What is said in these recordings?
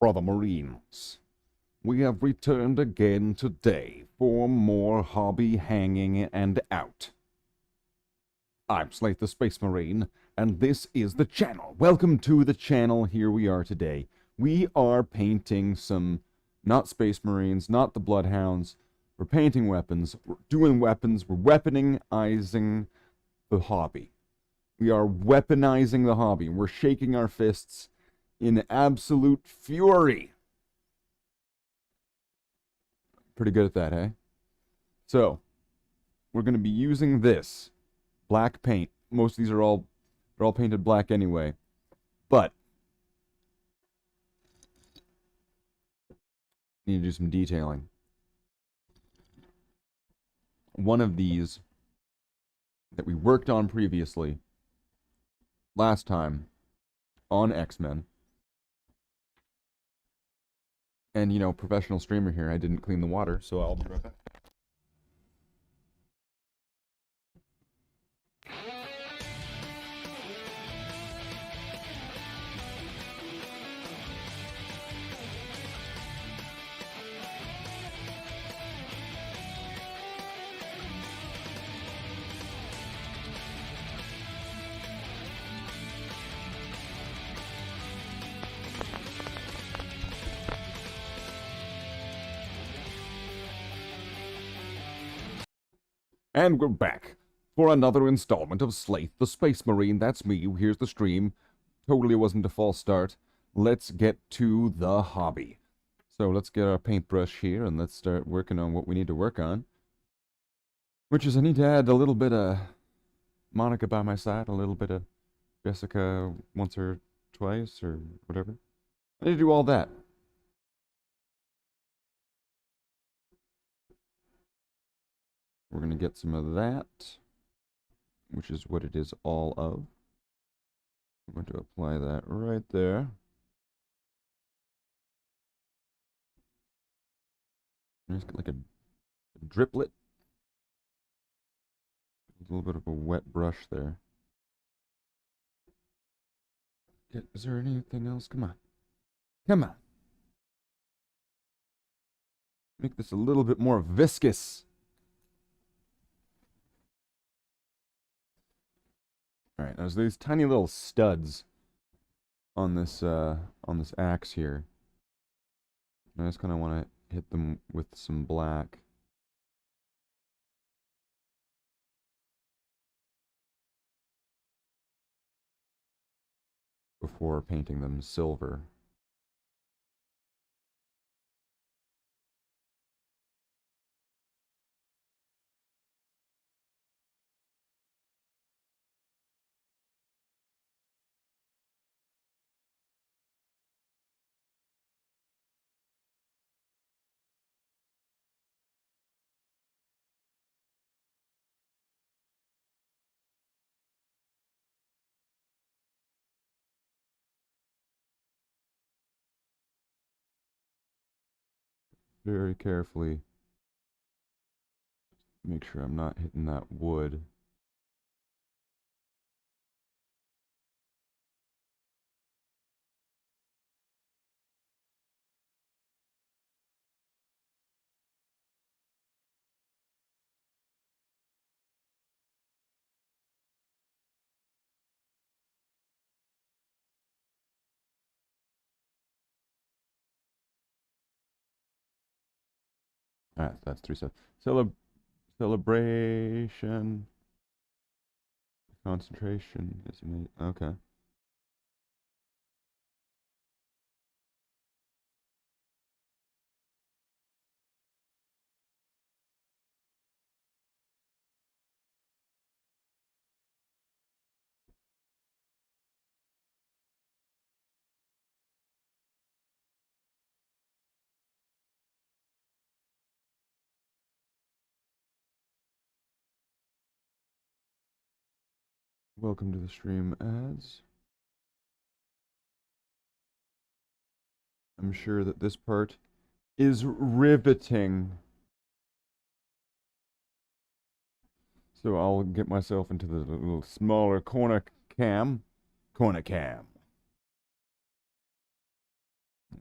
brother Marines. We have returned again today for more hobby hanging and out. I'm Slathe the Space Marine, and this is the channel. Welcome to the channel. Here we are today. We are painting some, not Space Marines, not the Bloodhounds. We're painting weapons. We're doing weapons. We're weaponizing the hobby. We are weaponizing the hobby. We're shaking our fists in absolute fury. Pretty good at that, eh? So, we're going to be using this black paint. Most of these are all painted black anyway. But need to do some detailing. One of these that we worked on previously last time on X-Men. And, you know, professional streamer here, I didn't clean the water, so I'll be right back. And we're back for another installment of Slathe the Space Marine. That's me. Here's the stream. Totally wasn't a false start. Let's get to the hobby. So let's get our paintbrush here and let's start working on what we need to work on. Which is I need to add a little bit of Monica by my side, a little bit of Jessica once or twice or whatever. I need to do all that. We're going to get some of that, which is what it is all of. I'm going to apply that right there. Just like a driplet. A little bit of a wet brush there. Is there anything else? Come on. Come on. Make this a little bit more viscous. Alright, there's these tiny little studs on this axe here. And I just kind of want to hit them with some black. Before painting them silver. Very carefully make sure I'm not hitting that wood. Alright, that's 3 steps. Celebration. Concentration. Okay. Welcome to the stream ads. I'm sure that this part is riveting. So I'll get myself into the little smaller corner cam.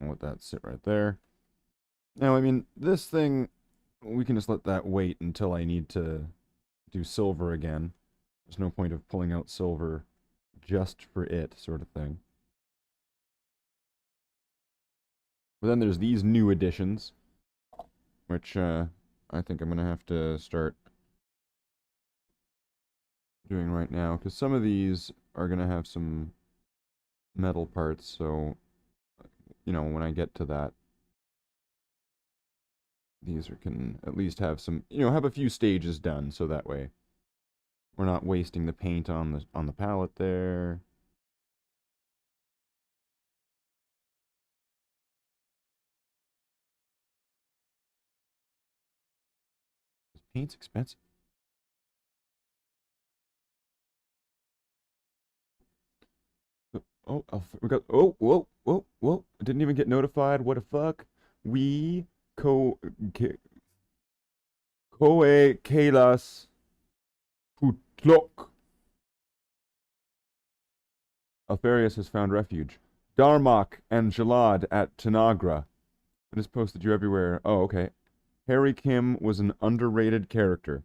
I'll let that sit right there. Now, I mean, this thing, we can just let that wait until I need to do silver again. There's no point of pulling out silver just for it, sort of thing. But then there's these new additions, which I think I'm going to have to start doing right now, because some of these are going to have some metal parts, so, you know, when I get to that, these can at least have some, you know, have a few stages done, so that way we're not wasting the paint on the palette there. Paint's expensive. Oh, we got. Oh, whoa, whoa, whoa! I didn't even get notified. What the fuck? We koe kelas putlok. Alfarius has found refuge. Darmok and Jalad at Tanagra. It is posted you everywhere. Oh, okay. Harry Kim was an underrated character.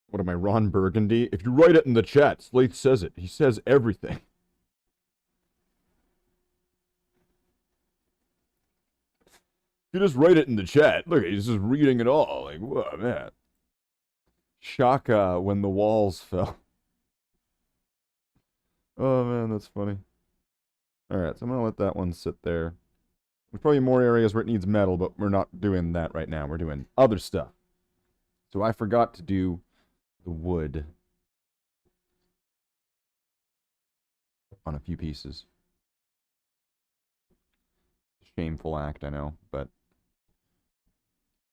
What am I, Ron Burgundy? If you write it in the chat, Slathe says it. He says everything. You just write it in the chat. Look, he's just reading it all. Like, whoa, man. Shaka when the walls fell. Oh, man, that's funny. Alright, so I'm going to let that one sit there. There's probably more areas where it needs metal, but we're not doing that right now. We're doing other stuff. So I forgot to do the wood on a few pieces. Shameful act, I know, but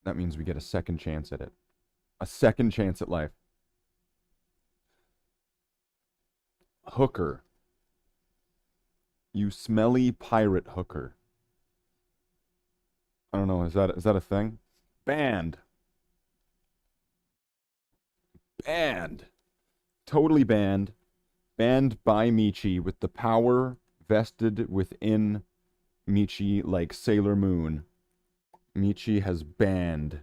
that means we get a second chance at it. A second chance at life. Hooker. You smelly pirate hooker. I don't know, is that a thing? Banned. Banned. Totally banned. Banned by Michi with the power vested within Michi like Sailor Moon. Michi has banned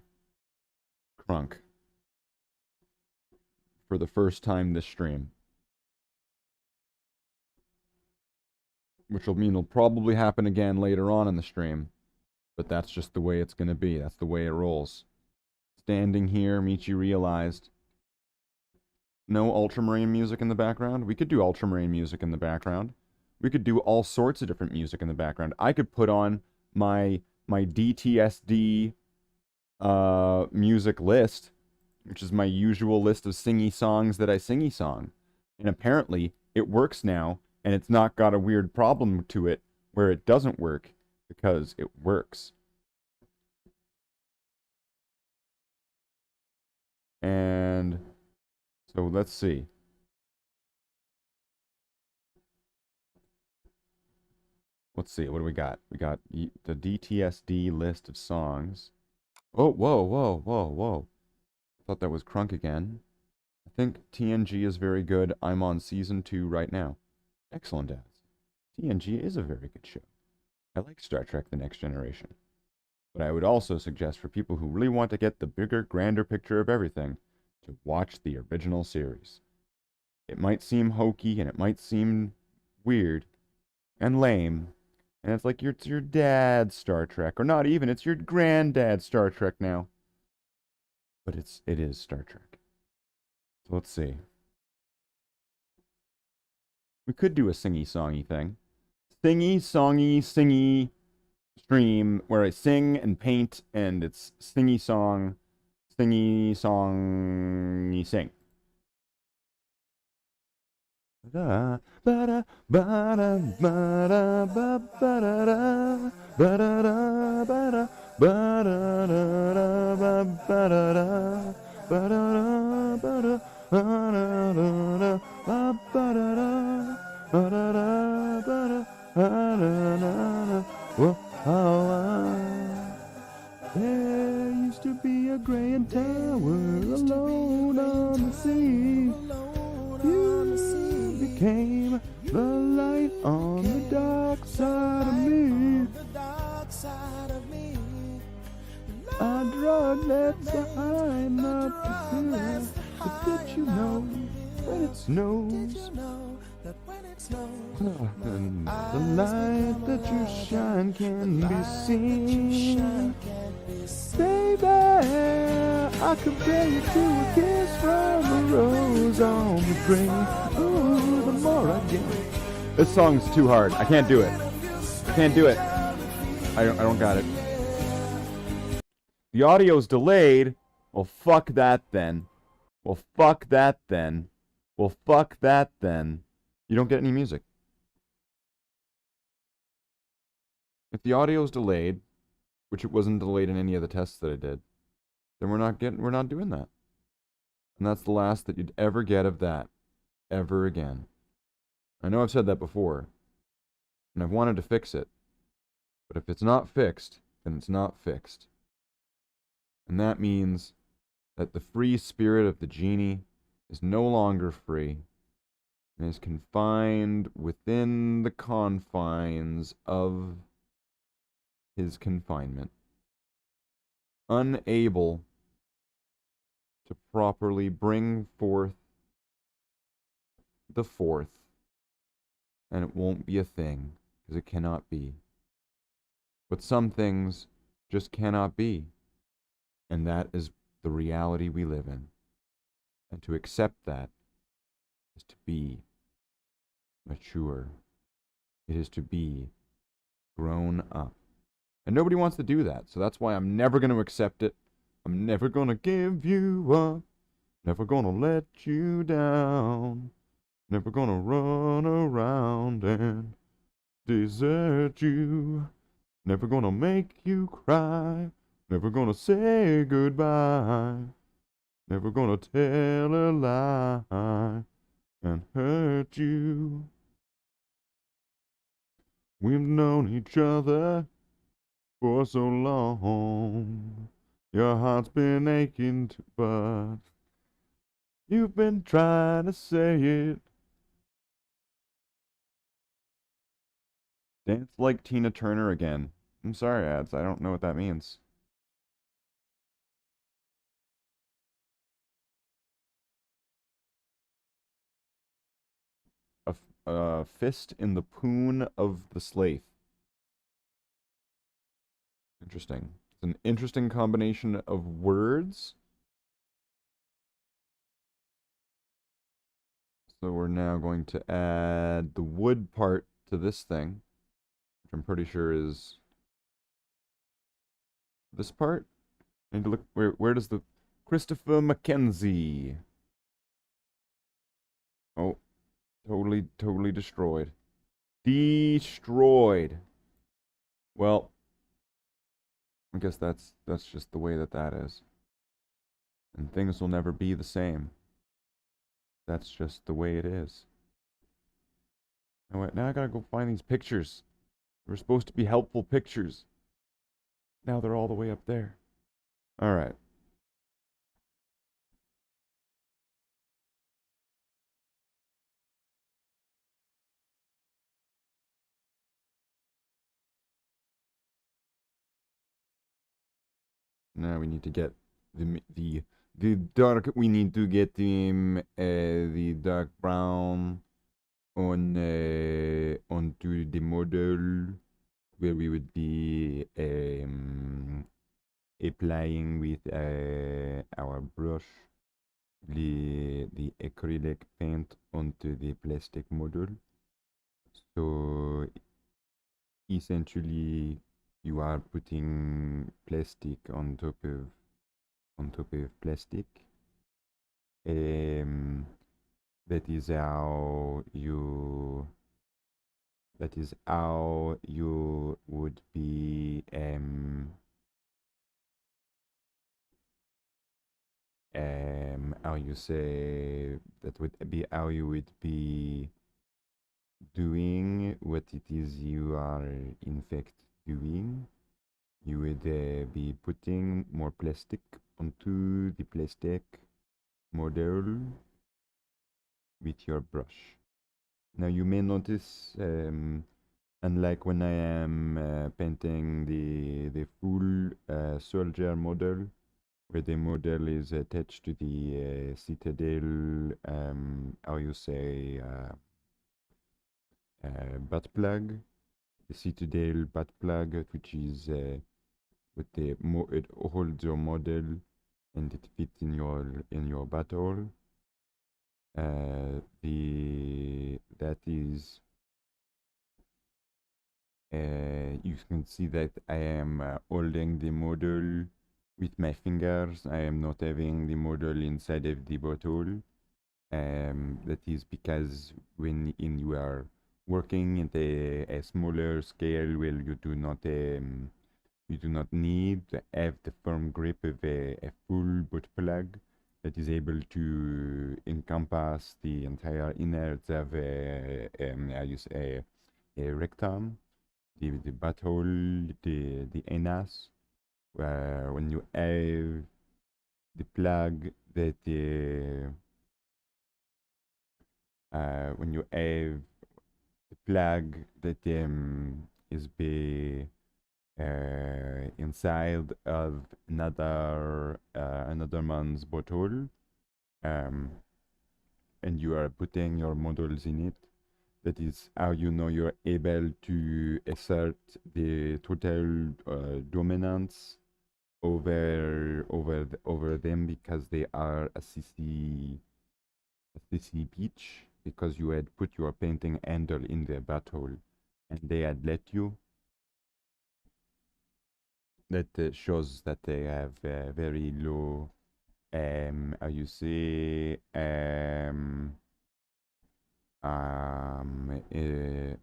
Crunk for the first time this stream. Which will mean it'll probably happen again later on in the stream. But that's just the way it's going to be. That's the way it rolls. Standing here, Michi realized no ultramarine music in the background. We could do ultramarine music in the background. We could do all sorts of different music in the background. I could put on my DTSD music list, which is my usual list of singy songs that I singy song. And apparently it works now, and it's not got a weird problem to it where it doesn't work, because it works. And so let's see. Let's see, what do we got? We got the DTSD list of songs. Oh, whoa, whoa, whoa, whoa. Thought that was Crunk again. I think TNG is very good. I'm on season 2 right now. Excellent ads. TNG is a very good show. I like Star Trek The Next Generation. But I would also suggest for people who really want to get the bigger, grander picture of everything, to watch the original series. It might seem hokey, and it might seem weird and lame, and it's like it's your dad's Star Trek, or not even, it's your granddad's Star Trek now. But it is Star Trek. So let's see. We could do a singy-songy thing. Singy-songy, singy stream where I sing and paint, and it's singy-song, singy-songy, sing. Da ba da ba da ba da ba ba da da ba da da ba da ba da da ba ba da da ba da da ba da ba da da ba ba da da ba da da ba da ba da da. Whoa, there used to be a grand tower alone on the sea. You became The light on the dark side of me. I draw a net so I'm not to fear. But did you know when it snows? And the light that you shine can be seen. Baby, I compare you to a kiss from a rose on the green. Ooh, the more I get. This song's too hard. I can't do it. I can't do it. I don't got it. The audio's delayed. Well, fuck that then. Well, fuck that then. Well, fuck that then. You don't get any music. If the audio's delayed, which it wasn't delayed in any of the tests that I did, then we're not doing that. And that's the last that you'd ever get of that. Ever again. I know I've said that before. And I've wanted to fix it. But if it's not fixed, then it's not fixed. And that means that the free spirit of the genie is no longer free and is confined within the confines of his confinement, unable to properly bring forth the fourth, and it won't be a thing, because it cannot be. But some things just cannot be, and that is the reality we live in. And to accept that is to be mature. It is to be grown up. And nobody wants to do that, so that's why I'm never going to accept it. I'm never going to give you up. Never going to let you down. Never going to run around and desert you. Never going to make you cry. Never going to say goodbye. Never going to tell a lie and hurt you. We've known each other for so long, your heart's been aching, but you've been trying to say it. Dance like Tina Turner again. I'm sorry, ads. I don't know what that means. A fist in the poon of the Slathe. Interesting. It's an interesting combination of words. So we're now going to add the wood part to this thing, which I'm pretty sure is this part. I need to look, where does the Christopher Mackenzie? Oh, totally destroyed. Destroyed. Well, I guess that's just the way that is. And things will never be the same. That's just the way it is. Oh, wait, now I gotta go find these pictures. They were supposed to be helpful pictures. Now they're all the way up there. Alright. Now we need to get the dark. We need to get the dark brown onto the model where we would be applying with our brush the acrylic paint onto the plastic model. So essentially you are putting plastic on top of plastic. That is how you would be how you say that would be how you would be doing what it is you are in fact doing. You would be putting more plastic onto the plastic model with your brush. Now you may notice, unlike when I am painting the full soldier model, where the model is attached to the citadel, how you say, butt plug, the citadel butt plug, which is with it holds your model and it fits in your butthole. The that is You can see that I am holding the model with my fingers. I am not having the model inside of the bottle. That is because when you are working at a smaller scale, well, you do not need to have the firm grip of a full butt plug that is able to encompass the entire innards of I use a rectum, the butthole, the anus, where when you have the plug that when you have the plug that is be inside of another man's bottle, um, and you are putting your models in it. That is how you know you're able to assert the total dominance over them because they are a CC beach, because you had put your painting handle in their butthole and they had let you. That shows that they have very low, how you say,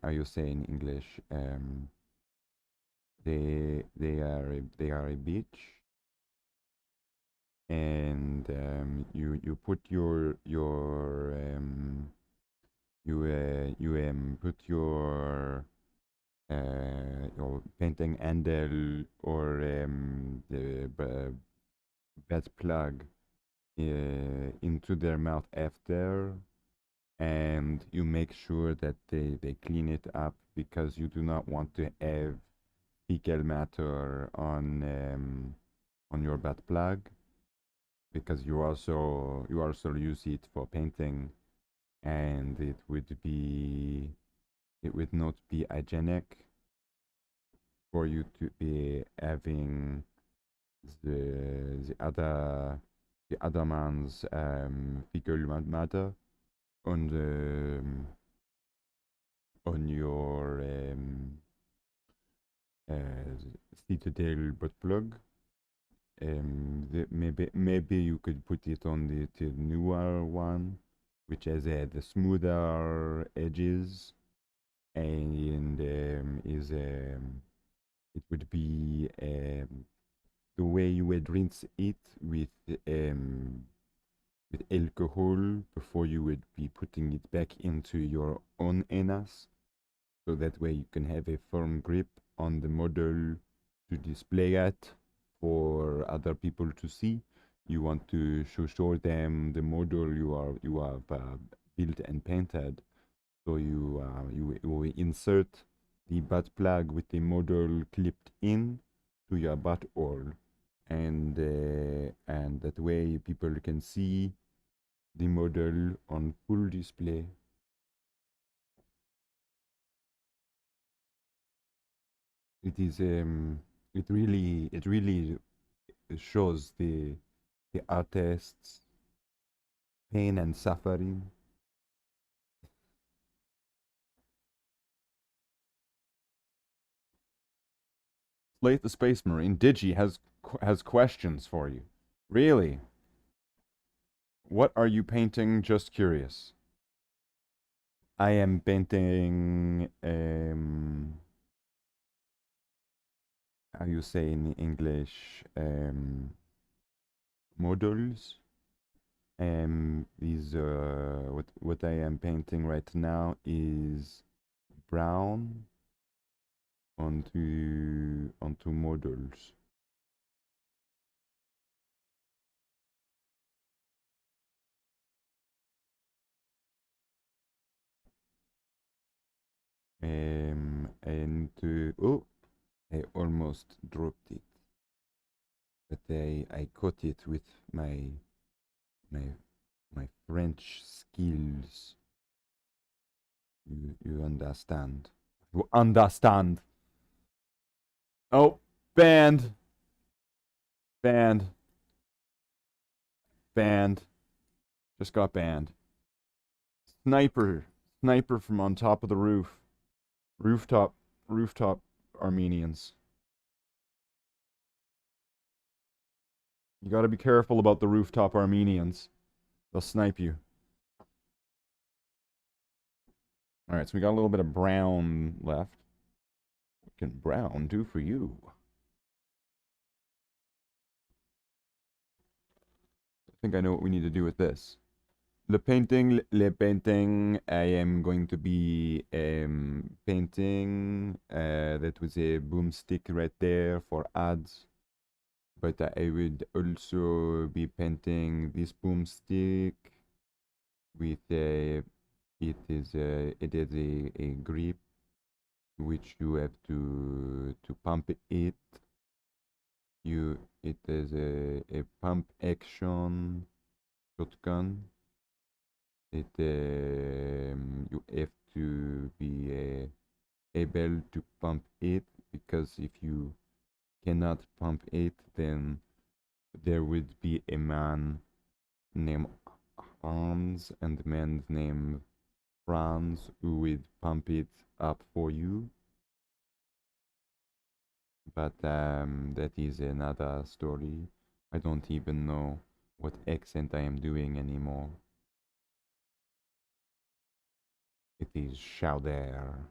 how you say in English, they are a beach, and you put you put your painting handle or the bed plug into their mouth after, and you make sure that they clean it up, because you do not want to have fecal matter on your butt plug, because you also use it for painting, and it would not be hygienic for you to be having the other man's fecal matter on the on your citadel butt plug. Maybe you could put it on the newer one, which has the smoother edges, and it would be the way you would rinse it um, with alcohol before you would be putting it back into your own anus, so that way you can have a firm grip on the model to display it for other people to see. You want to show them the model you have built and painted. So you will insert the butt plug with the model clipped in to your butt hole, and that way people can see the model on full display. It is it really shows the artist's pain and suffering. Slathe the Space Marine, Digi has questions for you. Really? What are you painting? Just curious. I am painting how you say in English, models. These what I am painting right now is brown onto models. And oh, I almost dropped it, but I caught it with my my French skills. You understand? You understand? Oh, banned. Banned. Banned. Just got banned. Sniper. Sniper from on top of the roof. Rooftop. Rooftop Armenians. You gotta be careful about the rooftop Armenians. They'll snipe you. Alright, so we got a little bit of brown left. What can brown do for you? I think I know what we need to do with this. Le painting. I am going to be painting that with a boomstick right there for ads. But I would also be painting this boomstick with it is a grip which you have to pump it. It is a pump action shotgun. You have to be able to pump it, because if you cannot pump it, then there would be a man named Hans and a man named Franz who would pump it up for you. But that is another story. I don't even know what accent I am doing anymore. It is Chowder.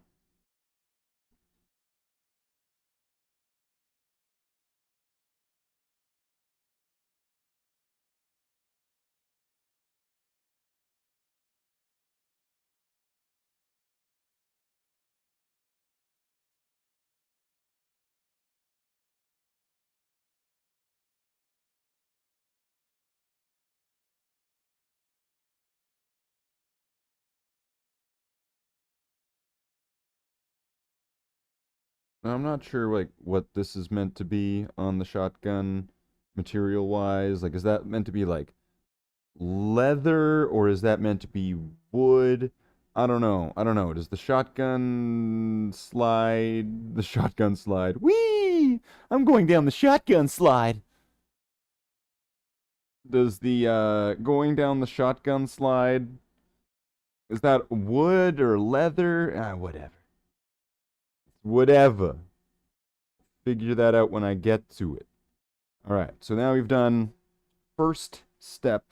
I'm not sure like what this is meant to be on the shotgun material wise. Like, is that meant to be like leather, or is that meant to be wood? I don't know. I don't know. Does the shotgun slide? The shotgun slide. Whee! I'm going down the shotgun slide. Does the going down the shotgun slide, is that wood or leather? Ah, whatever. Whatever. Figure that out when I get to it. All right. So now we've done first step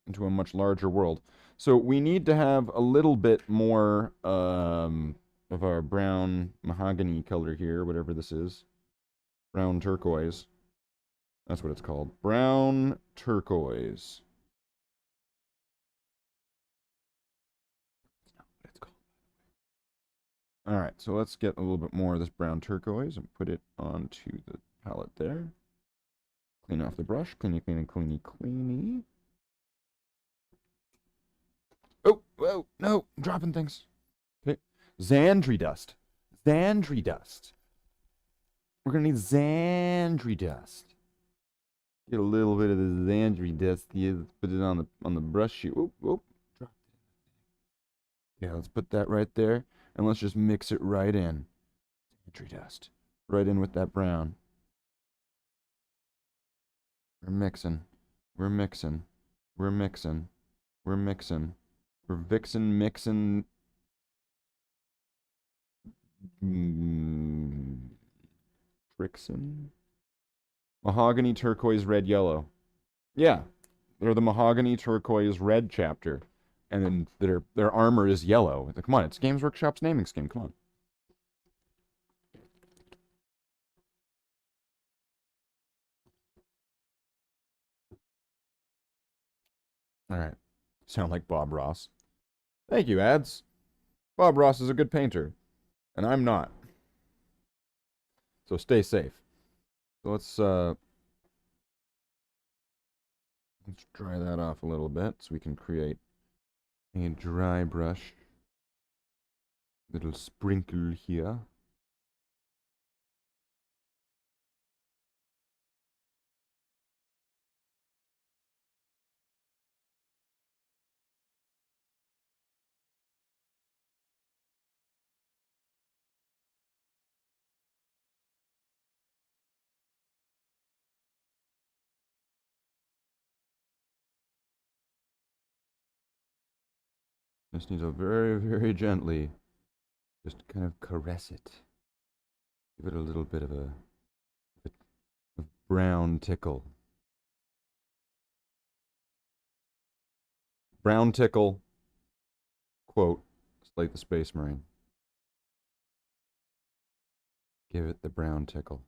into a much larger world. So we need to have a little bit more of our brown mahogany color here, whatever this is. Brown turquoise. That's what it's called. Brown turquoise. That's not what it's called. All right, so let's get a little bit more of this brown turquoise and put it onto the palette there. Clean off the brush. Cleany, cleany, cleany, cleany. Oh, whoa, no, I'm dropping things. Okay. Xandri dust. Xandri dust. We're gonna need Xandri dust. Get a little bit of the Xandri dust here. Let's put it on the brush sheet. Whoop, whoop. Drop it. Yeah, let's put that right there, and let's just mix it right in. Xandri dust. Right in with that brown. We're mixing. We're mixing. We're mixing. We're mixing. We're vixen mixing. Trixin. Mahogany, turquoise, red, yellow. Yeah, they're the mahogany, turquoise, red chapter, and then their armor is yellow. Come on, it's Games Workshop's naming scheme. Come on. All right. Sound like Bob Ross. Thank you, ads. Bob Ross is a good painter, and I'm not. So stay safe. So let's dry that off a little bit so we can create a dry brush Little sprinkle here. Just need to very, very gently just kind of caress it. Give it a little bit of a brown tickle. Brown tickle. Quote, Slathe the Space Marine. Give it the brown tickle.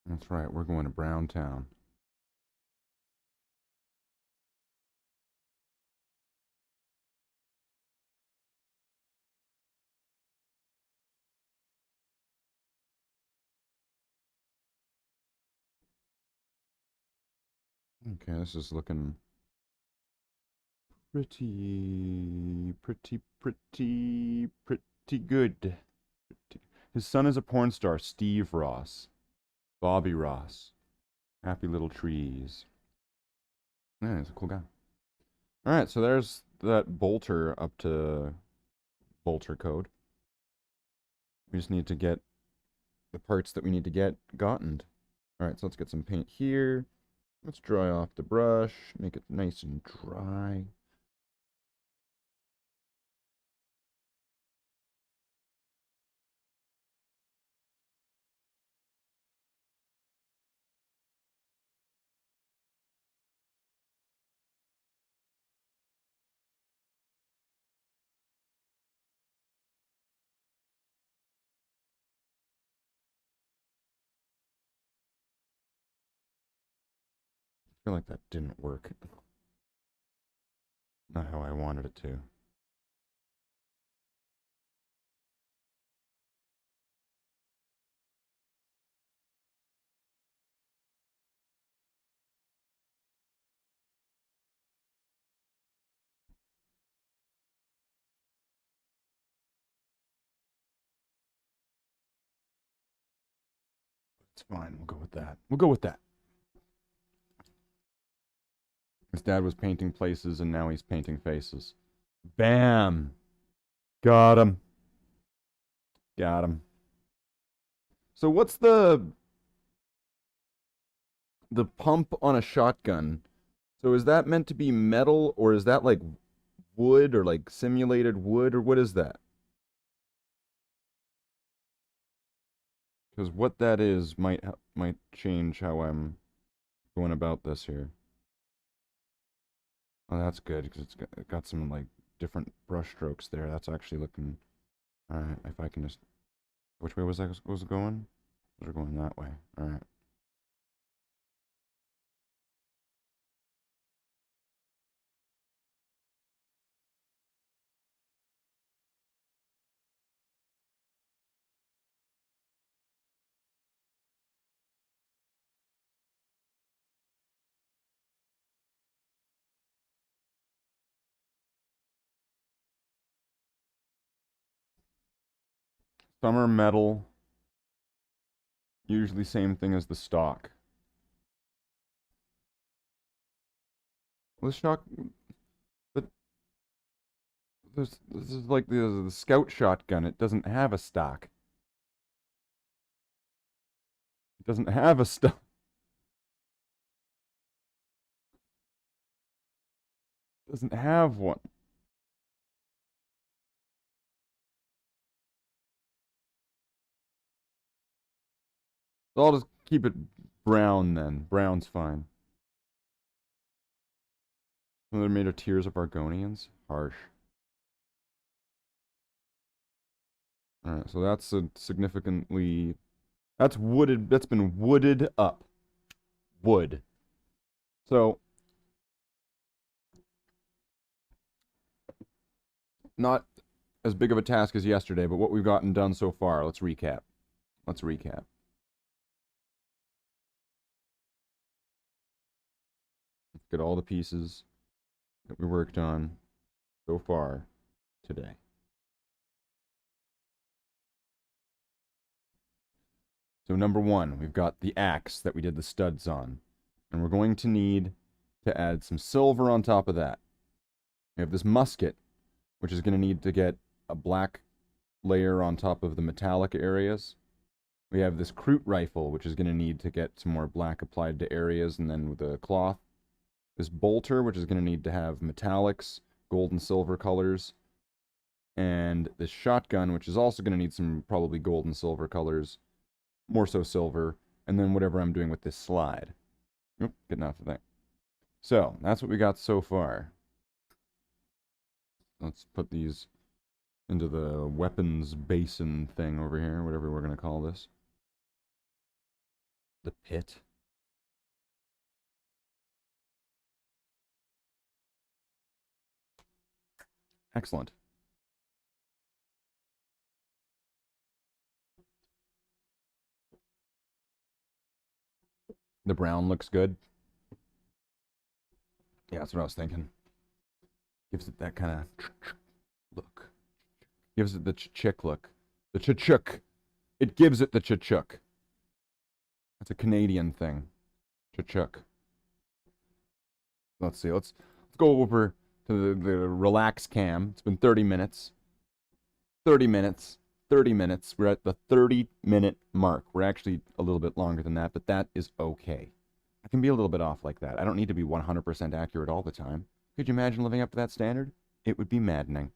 That's right, we're going to Brown Town. Okay, this is looking pretty good. His son is a porn star, Steve Ross. Bobby Ross. Happy little trees. Yeah, he's a cool guy. Alright, so there's that bolter up to bolter code. We just need to get the parts that we need to get gotten. Alright, so let's get some paint here. Let's dry off the brush, make it nice and dry. I feel like that didn't work. Not how I wanted it to. It's fine, we'll go with that. We'll go with that. His dad was painting places and now he's painting faces. Bam! Got him. Got him. So what's the pump on a shotgun? So is that meant to be metal or is that like wood or like simulated wood or what is that? Because what that is might change how I'm going about this here. Oh, that's good because it got some like different brush strokes there. That's actually looking. All right, if I can just. Which way was it going? We're going that way. All right. Some are metal. Usually same thing as the stock. Well, the stock, but this is like the scout shotgun. It doesn't have a stock. It doesn't have a stock. It doesn't have one. So I'll just keep it brown then. Brown's fine. Oh, they're made of tears of Argonians? Harsh. Alright, so that's a significantly... That's wooded, that's been wooded up. Wood. So... Not as big of a task as yesterday, but what we've gotten done so far. Let's recap. Let's recap. Let's get all the pieces that we worked on so far today. So number one, we've got the axe that we did the studs on. And we're going to need to add some silver on top of that. We have this musket, which is going to need to get a black layer on top of the metallic areas. We have this Kroot rifle, which is going to need to get some more black applied to areas, and then with the cloth. This bolter, which is going to need to have metallics, gold and silver colors. And this shotgun, which is also going to need some probably gold and silver colors. More so silver. And then whatever I'm doing with this slide. Oop, getting off of that. So, that's what we got so far. Let's put these into the weapons basin thing over here, whatever we're going to call this. The pit. Excellent. The brown looks good. Yeah, that's what I was thinking. Gives it that kind of look. Gives it the chick look. The chuk. It gives it the chuk. That's a Canadian thing. Chuk. Let's see. Let's go over to the relax cam. It's been 30 minutes. 30 minutes. 30 minutes. We're at the 30-minute mark. We're actually a little bit longer than that, but that is okay. I can be a little bit off like that. I don't need to be 100% accurate all the time. Could you imagine living up to that standard? It would be maddening.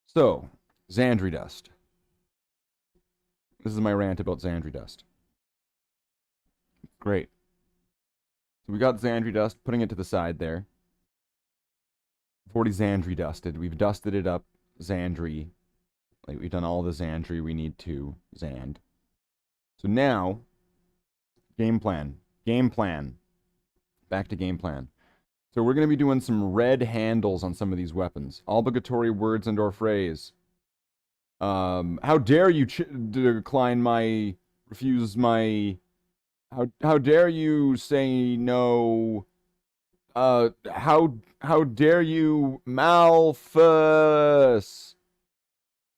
So, Xandri dust. This is my rant about Xandri dust. Great. So we got Xandri dust, putting it to the side there. We've already Xandri dusted. We've dusted it up, Xandri. Like, we've done all the Xandri we need to Xand. So now, game plan. Game plan. Back to game plan. So we're going to be doing some red handles on some of these weapons. Obligatory words and or phrase. How dare you decline my... refuse my... How dare you say no... how dare you Malthus?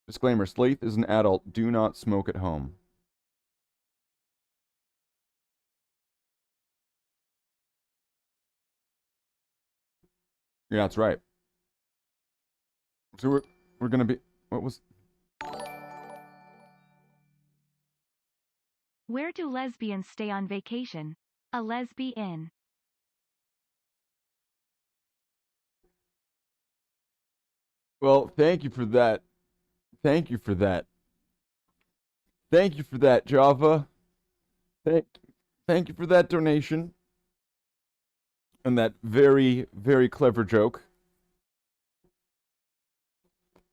Disclaimer, Slathe is an adult. Do not smoke at home. Yeah, that's right. So we're gonna be... What was... Where do lesbians stay on vacation? A lesbian. Well, thank you for that. Thank you for that. Thank you for that, Java. Thank you for that donation. And that very, very clever joke.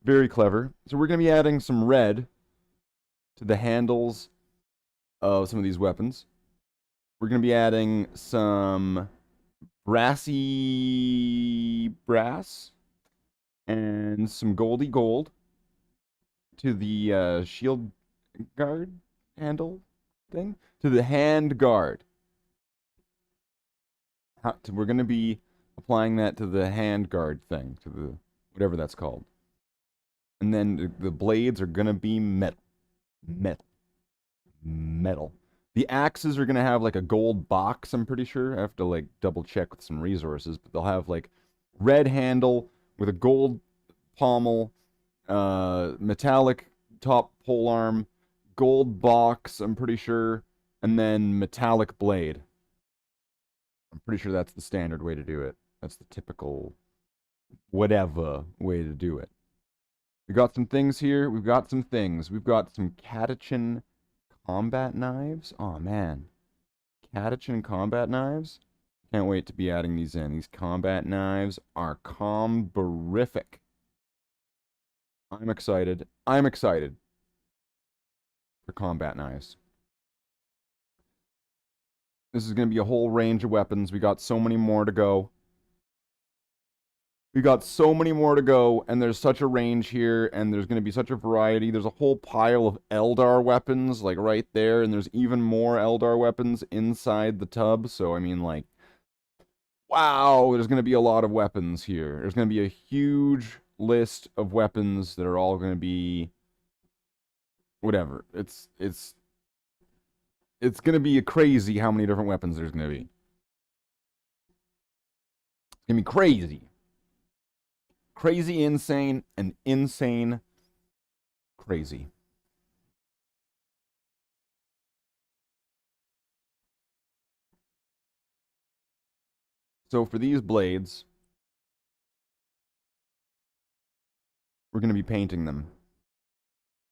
Very clever. So we're going to be adding some red to the handles of some of these weapons. We're going to be adding some brassy brass and some goldy gold to the shield guard handle thing. To the hand guard. We're going to be applying that to the hand guard thing, to the whatever that's called. And then the blades are going to be metal. Metal. The axes are going to have like a gold box, I'm pretty sure. I have to like double check with some resources, but they'll have like red handle with a gold pommel, metallic top pole arm, gold box, I'm pretty sure, and then metallic blade. I'm pretty sure that's the standard way to do it. That's the typical whatever way to do it. We got some things here. We've got some things. We've got some Catachin combat knives. Oh, man. Catachin combat knives? Can't wait to be adding these in. These combat knives are comberific. I'm excited. I'm excited for combat knives. This is going to be a whole range of weapons. We got so many more to go. We got so many more to go, and there's such a range here, and there's going to be such a variety. There's a whole pile of Eldar weapons, like, right there, and there's even more Eldar weapons inside the tub, so, I mean, like, wow, there's going to be a lot of weapons here. There's going to be a huge list of weapons that are all going to be... whatever. It's going to be crazy how many different weapons there's going to be. It's going to be crazy. Crazy insane and insane crazy. So for these blades, we're going to be painting them.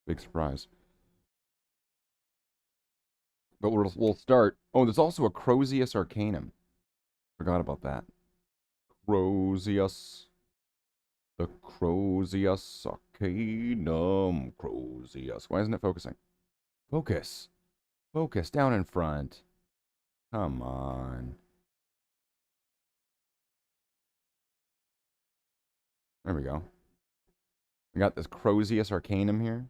Big surprise. But we'll start... Oh, there's also a Crozius Arcanum. Forgot about that. Crozius. The Crozius Arcanum. Crozius. Why isn't it focusing? Focus. Focus. Down in front. Come on. There we go. We got this Crozius Arcanum here.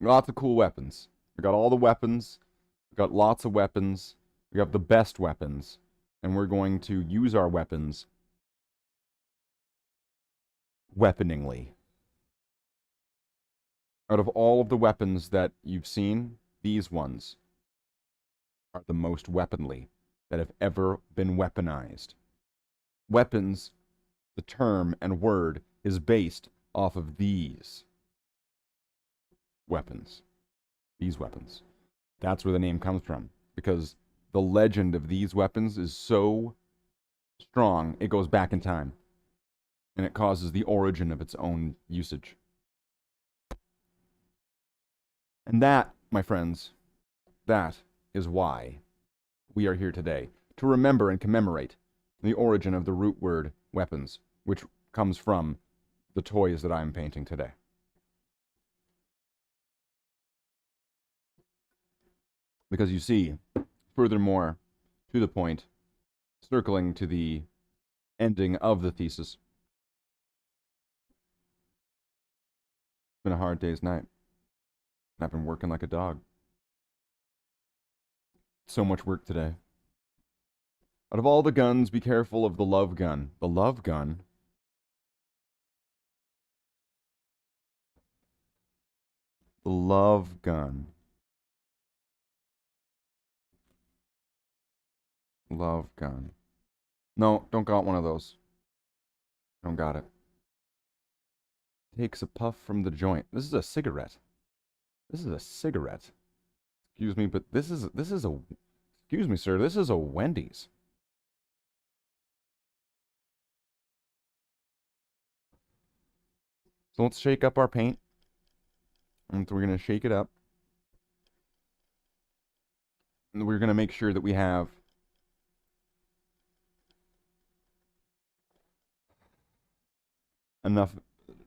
Lots of cool weapons. We got all the weapons. We got lots of weapons. We have the best weapons. And we're going to use our weapons weaponingly. Out of all of the weapons that you've seen, these ones are the most weaponly that have ever been weaponized. Weapons, the term and word, is based off of these weapons. These weapons. That's where the name comes from. Because the legend of these weapons is so strong, it goes back in time. And it causes the origin of its own usage. And that, my friends, that is why we are here today. To remember and commemorate the origin of the root word weapons, which comes from the toys that I'm painting today. Because you see, furthermore, to the point, circling to the ending of the thesis, it's been a hard day's night. I've been working like a dog. So much work today. Out of all the guns, be careful of the love gun. The love gun? The love gun. Love gun. No, don't got one of those. Don't got it. Takes a puff from the joint. This is a cigarette. This is a cigarette. Excuse me, but this is a... Excuse me, sir. This is a Wendy's. So let's shake up our paint. And we're going to shake it up. And we're going to make sure that we have enough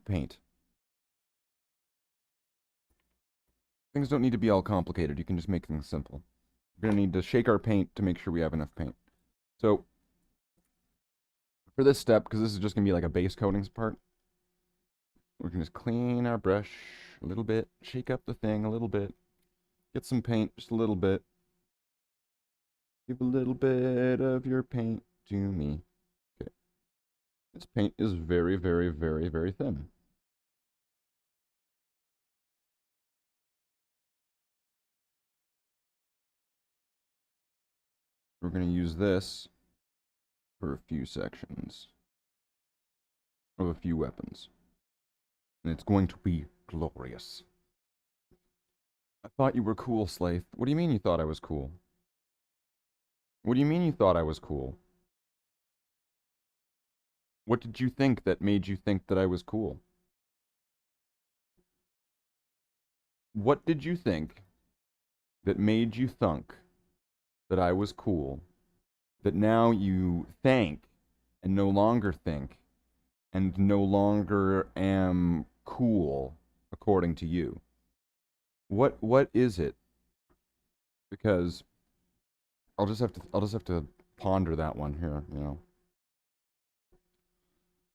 paint. Things don't need to be all complicated. You can just make things simple. We're going to need to shake our paint to make sure we have enough paint. So, for this step, because this is just going to be like a base coatings part, we can just clean our brush a little bit, shake up the thing a little bit, get some paint just a little bit. Give a little bit of your paint to me. Okay. This paint is very, very, very, very thin. We're going to use this for a few sections of a few weapons. And it's going to be glorious. I thought you were cool, Slathe. What do you mean you thought I was cool? What do you mean you thought I was cool? What did you think that made you think that I was cool? What did you think that made you thunk that I was cool, that now you thank and no longer think and no longer am cool according to you? What is it? Because I'll just have to ponder that one here, you know.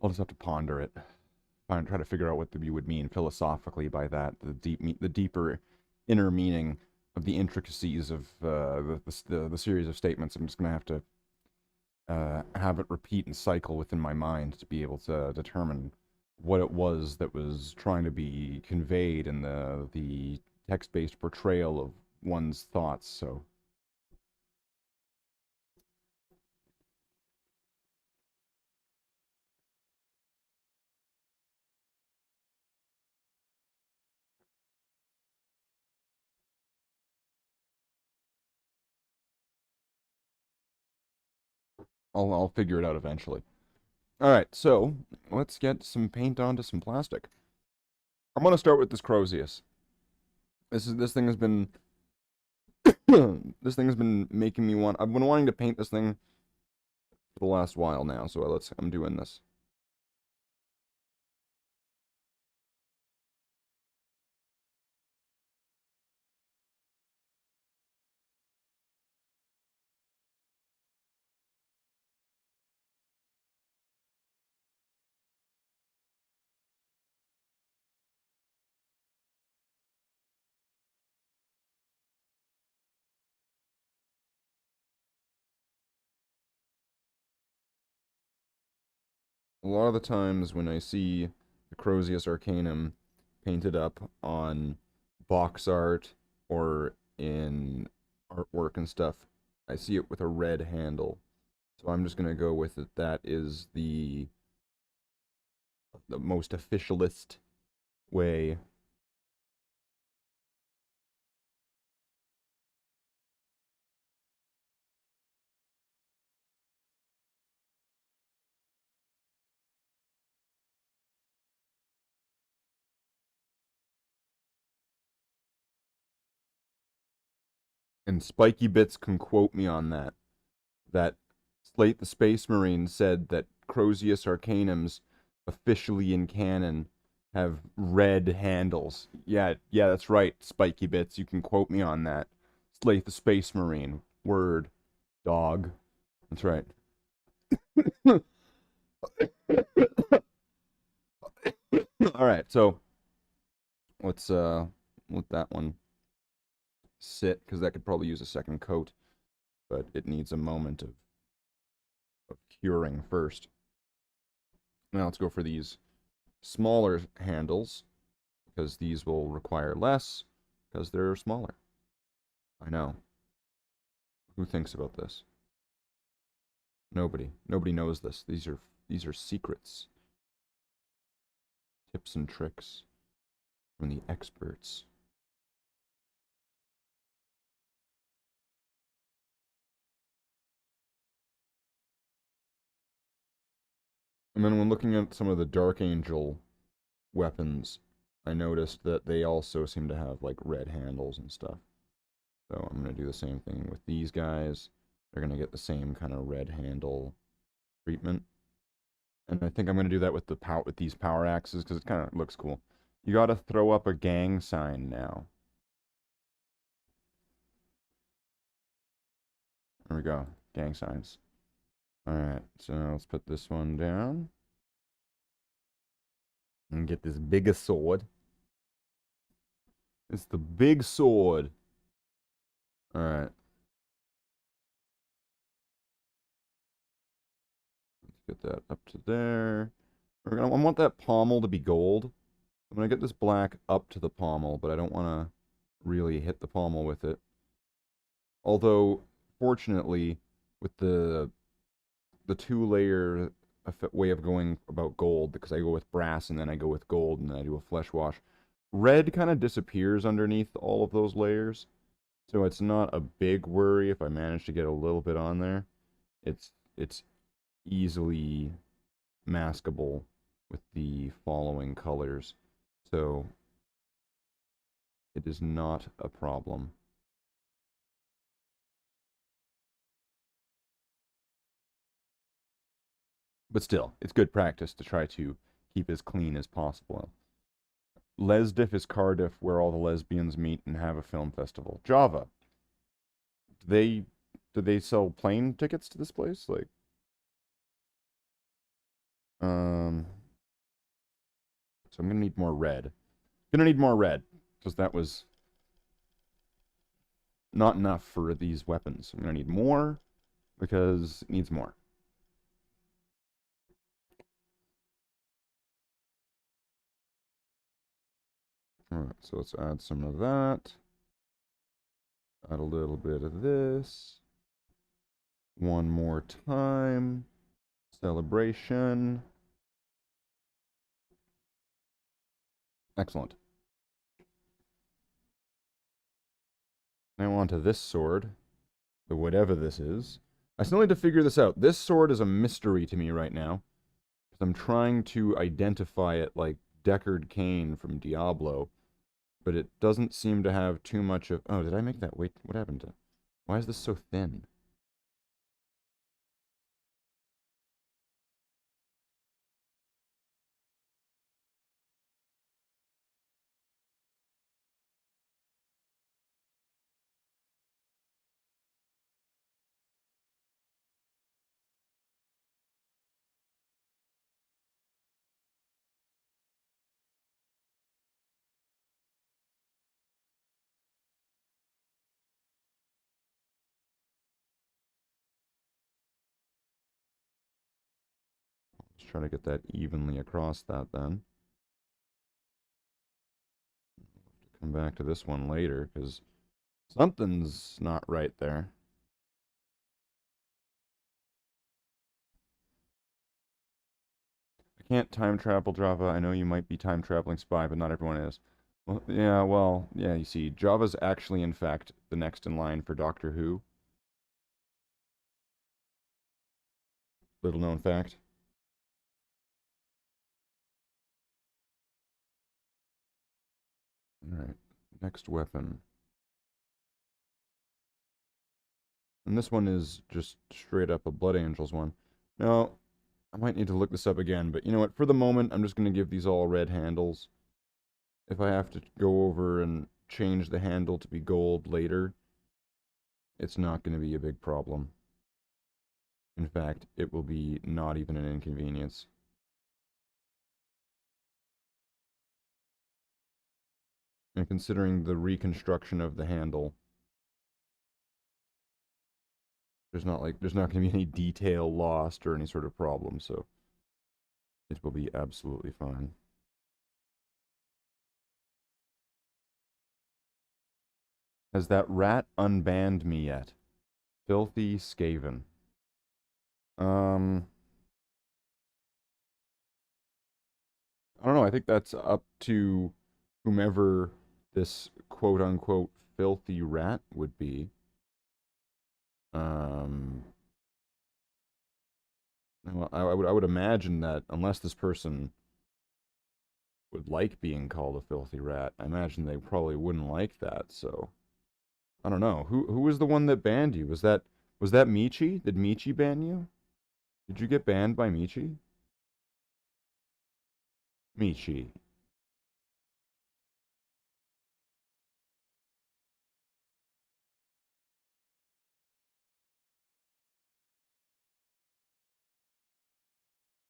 I'll just have to ponder it. Try to figure out what you would mean philosophically by that. The deeper inner meaning of the intricacies of the series of statements. I'm just gonna have to have it repeat and cycle within my mind to be able to determine what it was that was trying to be conveyed in the text-based portrayal of one's thoughts. So I'll figure it out eventually. All right, so let's get some paint onto some plastic. I'm gonna start with this Crozius. This thing has been this thing has been making me want. I've been wanting to paint this thing for the last while now, so I'm doing this. A lot of the times when I see the Crozius Arcanum painted up on box art or in artwork and stuff, I see it with a red handle. So I'm just gonna go with it. That is the most officialist way. And Spiky Bits can quote me on that. That Slathe the Space Marine said that Crozius Arcanums, officially in canon, have red handles. Yeah, that's right, Spiky Bits. You can quote me on that. Slathe the Space Marine. Word. Dog. That's right. Alright, so let's let that one sit, because that could probably use a second coat, but it needs a moment of curing first. Now let's go for these smaller handles, because these will require less, because they're smaller. I know. Who thinks about this? Nobody. Nobody knows this. These are secrets. Tips and tricks from the experts. And then when looking at some of the Dark Angel weapons, I noticed that they also seem to have like red handles and stuff. So I'm going to do the same thing with these guys. They're going to get the same kind of red handle treatment. And I think I'm going to do that with these power axes, because it kind of looks cool. You got to throw up a gang sign now. There we go. Gang signs. Alright, so now let's put this one down. And get this bigger sword. It's the big sword. Alright. Let's get that up to there. I want that pommel to be gold. I'm going to get this black up to the pommel, but I don't want to really hit the pommel with it. Although, fortunately, with the two-layer way of going about gold, because I go with brass and then I go with gold and then I do a flesh wash, red kind of disappears underneath all of those layers. So it's not a big worry if I manage to get a little bit on there. It's easily maskable with the following colors. So it is not a problem. But still, it's good practice to try to keep as clean as possible. Lesdiff is Cardiff, where all the lesbians meet and have a film festival. Java. Do they sell plane tickets to this place? Like, So I'm gonna need more red. Gonna need more red, because that was not enough for these weapons. I'm gonna need more, because it needs more. Alright, so let's add some of that. Add a little bit of this. One more time. Celebration. Excellent. Now on to this sword. The whatever this is. I still need to figure this out. This sword is a mystery to me right now. Because I'm trying to identify it like Deckard Cain from Diablo. But it doesn't seem to have too much of... Oh, did I make that? Wait, what happened to... Why is this so thin? Let's try to get that evenly across that then. Come back to this one later, because something's not right there. I can't time travel, Java. I know you might be time traveling spy, but not everyone is. Well, yeah, you see, Java's actually, in fact, the next in line for Doctor Who. Little known fact. Alright, next weapon. And this one is just straight up a Blood Angels one. Now, I might need to look this up again, but you know what? For the moment, I'm just going to give these all red handles. If I have to go over and change the handle to be gold later, it's not going to be a big problem. In fact, it will be not even an inconvenience. And considering the reconstruction of the handle, there's not going to be any detail lost or any sort of problem, so it will be absolutely fine. Has that rat unbanned me yet? Filthy Skaven. I don't know. I think that's up to whomever this quote-unquote filthy rat would be. Well, I would imagine that unless this person would like being called a filthy rat, I imagine they probably wouldn't like that. So I don't know. Who was the one that banned you? Was that Michi? Did Michi ban you? Did you get banned by Michi? Michi.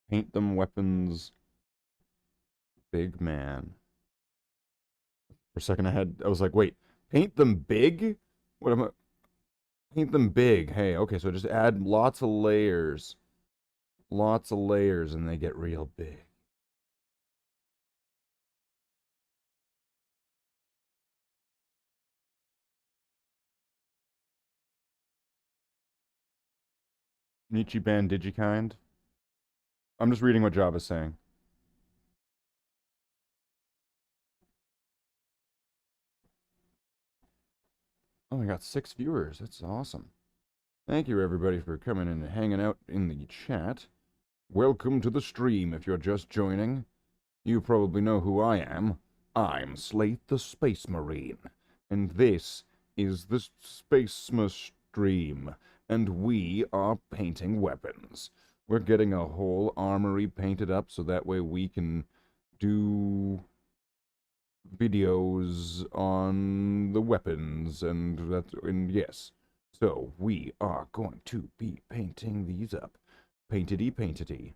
Paint them weapons. Big man. For a second I was like, wait, paint them big? What am I? Paint them big. Hey, okay, so just add lots of layers. Lots of layers and they get real big. Nichiban Digikind. I'm just reading what Java's saying. Oh, I got 6 viewers. That's awesome. Thank you, everybody, for coming and hanging out in the chat. Welcome to the stream if you're just joining. You probably know who I am. I'm Slathe the Space Marine. And this is the Spacema stream. And we are painting weapons. We're getting a whole armory painted up so that way we can do videos on the weapons and yes. So we are going to be painting these up. Paintity paintity.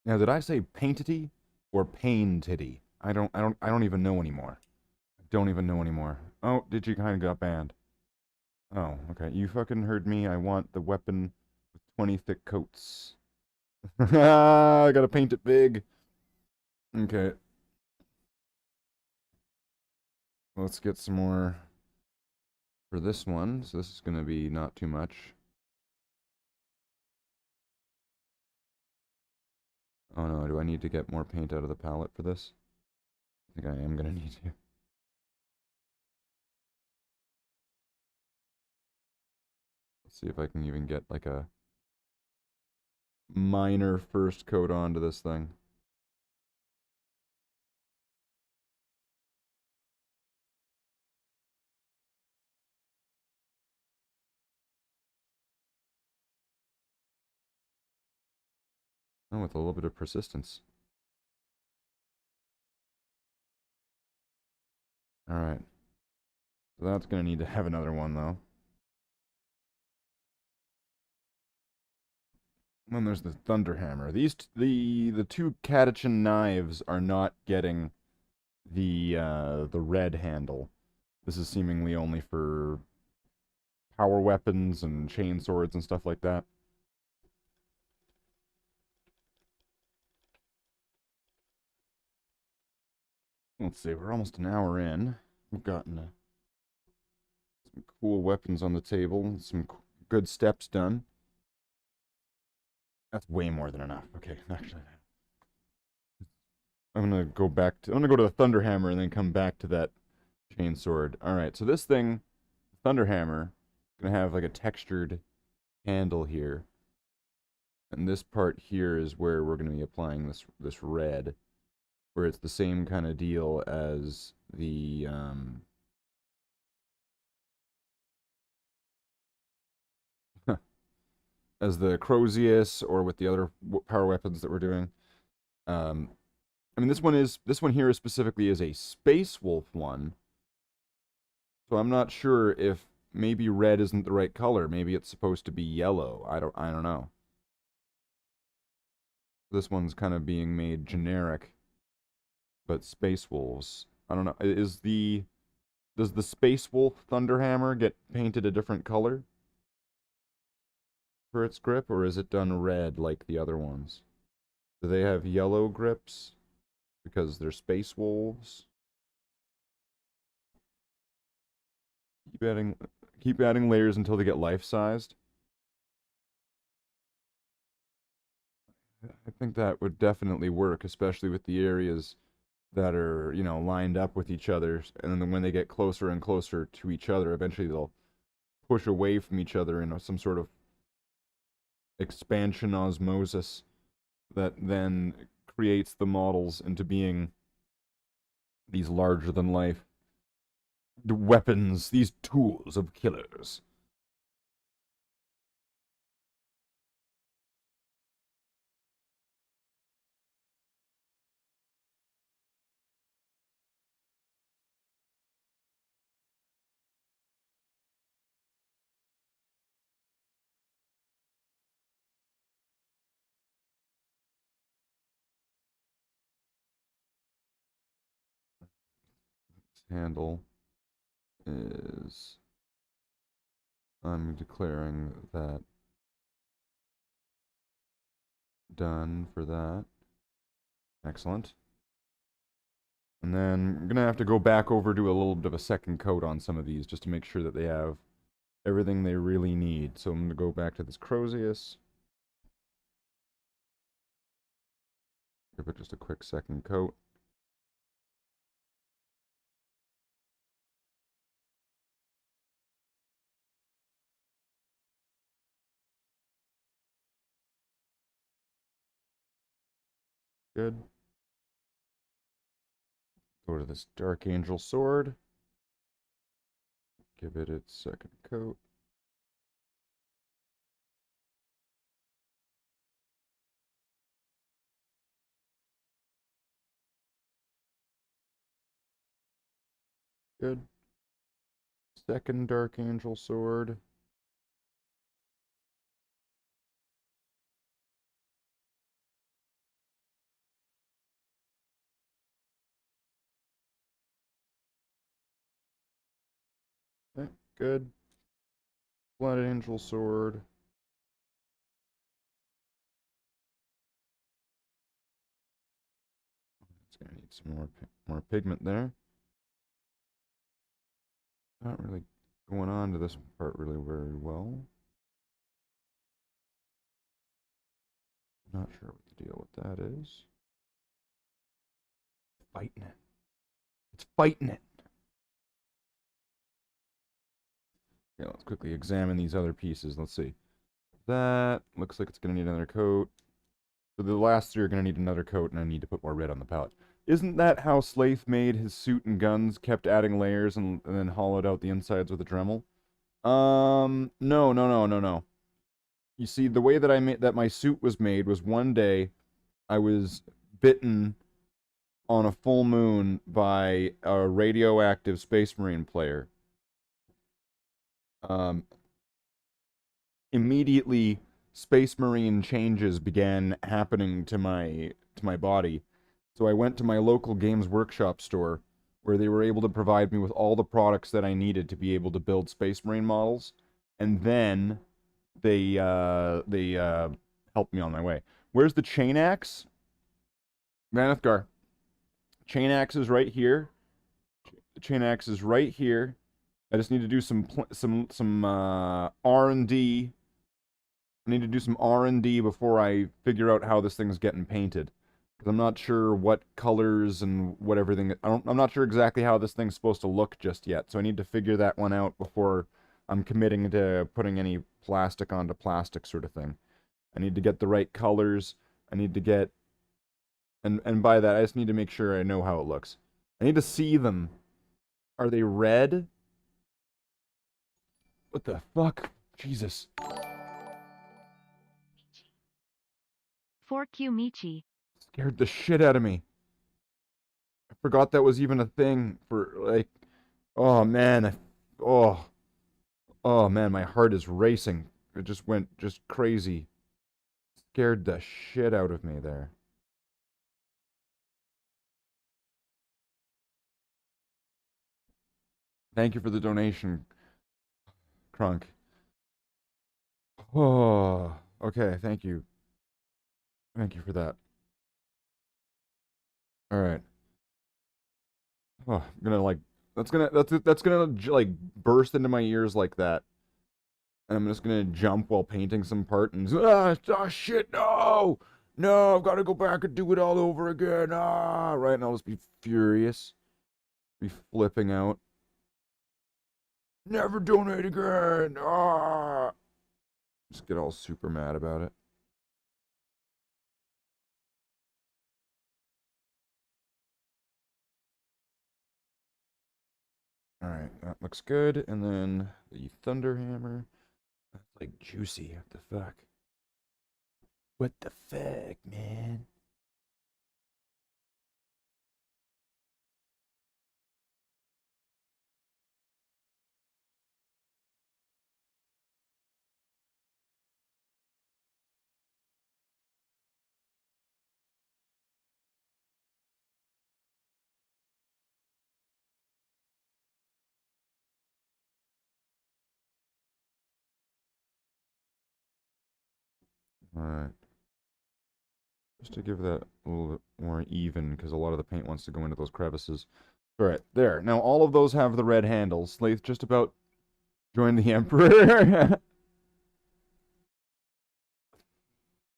Now, did I say paintity or pain-titty? I don't even know anymore. I don't even know anymore. Oh, did you kind of got banned? Oh, okay. You fucking heard me. I want the weapon with 20 thick coats. I gotta paint it big. Okay. Let's get some more for this one. So this is gonna be not too much. Oh no, do I need to get more paint out of the palette for this? I think I am gonna need to. Let's see if I can even get like a minor first coat onto this thing. Oh, with a little bit of persistence. Alright. So that's gonna need to have another one though. And then there's the Thunderhammer. The two Catachan knives are not getting the red handle. This is seemingly only for power weapons and chain swords and stuff like that. Let's see, we're almost an hour in. We've gotten some cool weapons on the table, some good steps done. That's way more than enough. Okay, actually, I'm gonna go to the Thunderhammer and then come back to that chain sword. All right, so this thing, Thunderhammer, is gonna have like a textured handle here, and this part here is where we're gonna be applying this red, where it's the same kind of deal as the as the Crozius or with the other power weapons that we're doing. Um, I mean, this one here specifically is a Space Wolf one, so I'm not sure if maybe red isn't the right color. Maybe it's supposed to be yellow. I don't know. This one's kind of being made generic, but Space Wolves. I don't know. Does the Space Wolf Thunderhammer get painted a different color for its grip, or is it done red like the other ones? Do they have yellow grips because they're Space Wolves? Keep adding, keep adding layers until they get life-sized. I think that would definitely work, especially with the areas that are, lined up with each other. And then when they get closer and closer to each other, eventually they'll push away from each other in some sort of expansion osmosis that then creates the models into being these larger than life weapons, these tools of killers. Handle is, I'm declaring that done for that. Excellent. And then I'm going to have to go back over, do a little bit of a second coat on some of these just to make sure that they have everything they really need. So I'm going to go back to this Crozius. Give it just a quick second coat. Good. Go to this Dark Angel sword. Give it its second coat. Good. Second Dark Angel sword. Good. Blood Angel Sword. It's gonna need some more pigment there. Not really going on to this part really very well. Not sure what the deal with that is. Fighting it. It's fighting it. Okay, let's quickly examine these other pieces. Let's see. That looks like it's going to need another coat. So the last three are going to need another coat, and I need to put more red on the palette. Isn't that how Slathe made his suit and guns? Kept adding layers and then hollowed out the insides with a Dremel? No. You see, the way that my suit was made was one day I was bitten on a full moon by a radioactive Space Marine player. Immediately Space Marine changes began happening to my body. So I went to my local Games Workshop store where they were able to provide me with all the products that I needed to be able to build Space Marine models, and then they helped me on my way. Where's the chain axe? Manithgar. Chain axe is right here. The chain axe is right here. I just need to do some R&D. I need to do some R&D before I figure out how this thing's getting painted. Because I'm not sure what colors and what everything... I'm not sure exactly how this thing's supposed to look just yet. So I need to figure that one out before I'm committing to putting any plastic onto plastic sort of thing. I need to get the right colors. I need to get... And by that, I just need to make sure I know how it looks. I need to see them. Are they red? What the fuck? Jesus. 4Q Michi. Scared the shit out of me. I forgot that was even a thing for, like... Oh, man. Oh. Oh, man, my heart is racing. It just went just crazy. Scared the shit out of me there. Thank you for the donation, Crunk. Oh, okay, thank you. Thank you for that. All right. Oh, I'm gonna like that's gonna like burst into my ears like that, and I'm just gonna jump while painting some part and shit, no, I've got to go back and do it all over again, right, and I'll just be furious, be flipping out. Never donate again, just get all super mad about it. Alright, that looks good. And then the Thunder Hammer. That's like juicy. What the fuck? What the fuck, man? Alright. Just to give that a little bit more even, because a lot of the paint wants to go into those crevices. Alright, there. Now all of those have the red handles. Slathe just about joined the Emperor.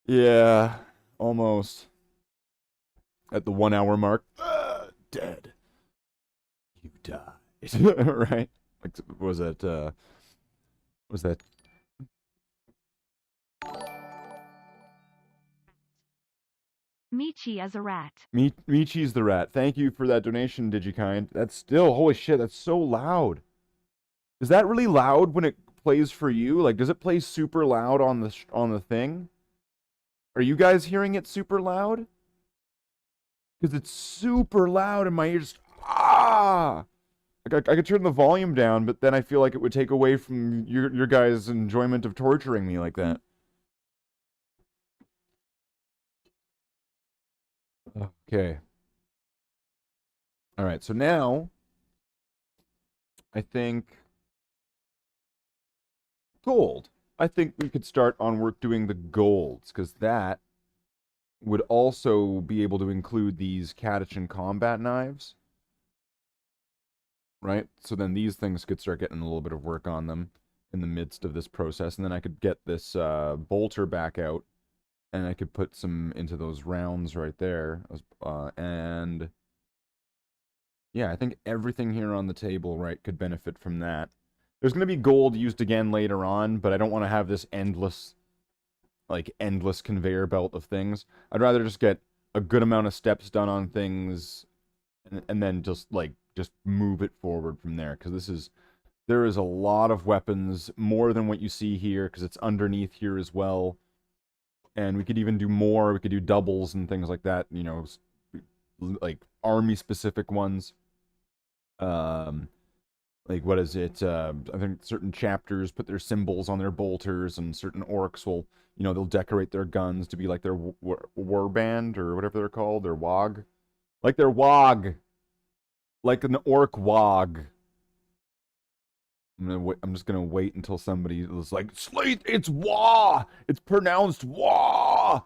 Yeah, almost. At the 1 hour mark. Dead. You died. Right? Like, was that, Michi is a rat. Michi's the rat. Thank you for that donation, Digikind. That's still, holy shit, that's so loud. Is that really loud when it plays for you? Like, does it play super loud on the thing? Are you guys hearing it super loud? Because it's super loud in my ears. Like, I could turn the volume down, but then I feel like it would take away from your guys' enjoyment of torturing me like that. Okay. All right, so now I think gold. I think we could start on work doing the golds, because that would also be able to include these Catachan combat knives. Right? So then these things could start getting a little bit of work on them in the midst of this process. And then I could get this bolter back out, and I could put some into those rounds right there. And yeah, I think everything here on the table, right, could benefit from that. There's going to be gold used again later on, but I don't want to have this endless conveyor belt of things. I'd rather just get a good amount of steps done on things, and then just move it forward from there, because there is a lot of weapons, more than what you see here, because it's underneath here as well. And we could even do more. We could do doubles and things like that, you know, like army specific ones. Like, what is it? I think certain chapters put their symbols on their bolters, and certain orcs will, you know, they'll decorate their guns to be like their war band, or whatever they're called, their wog. Like their wog. Like an orc wog. I'm just gonna wait until somebody is like, Slathe, it's wah! It's pronounced wah!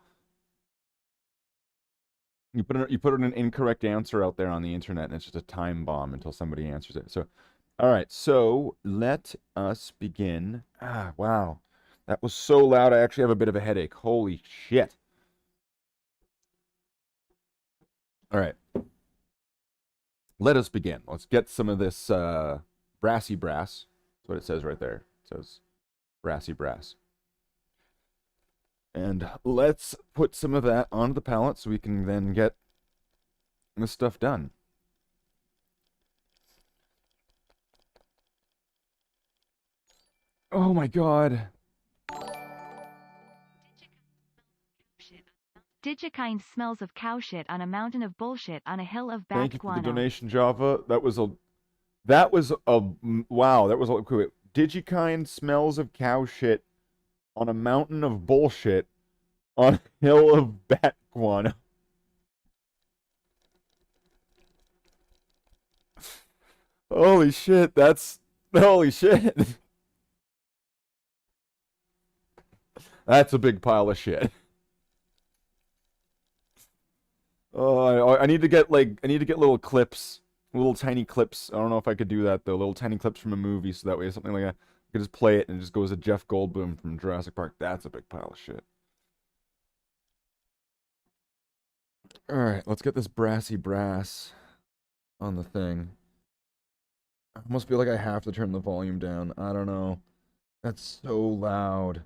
You put an incorrect answer out there on the internet, and it's just a time bomb until somebody answers it. So, all right, so let us begin. Ah, wow. That was so loud, I actually have a bit of a headache. Holy shit. All right. Let us begin. Let's get some of this brassy brass. That's what it says right there. It says brassy brass. And let's put some of that onto the palette so we can then get this stuff done. Oh my god. Digikind smells of cow shit on a mountain of bullshit on a hill of bat Thank you for the guano. donation, Java. That was a wow. That was a wait. Digikind smells of cow shit on a mountain of bullshit on a hill of bat guano. Holy shit, holy shit. That's a big pile of shit. Oh, I need to get little clips, little tiny clips. I don't know if I could do that though. Little tiny clips from a movie, so that way something like that, I could just play it and it just goes to Jeff Goldblum from Jurassic Park. That's a big pile of shit. All right, let's get this brassy brass on the thing. I almost feel like I have to turn the volume down. I don't know. That's so loud.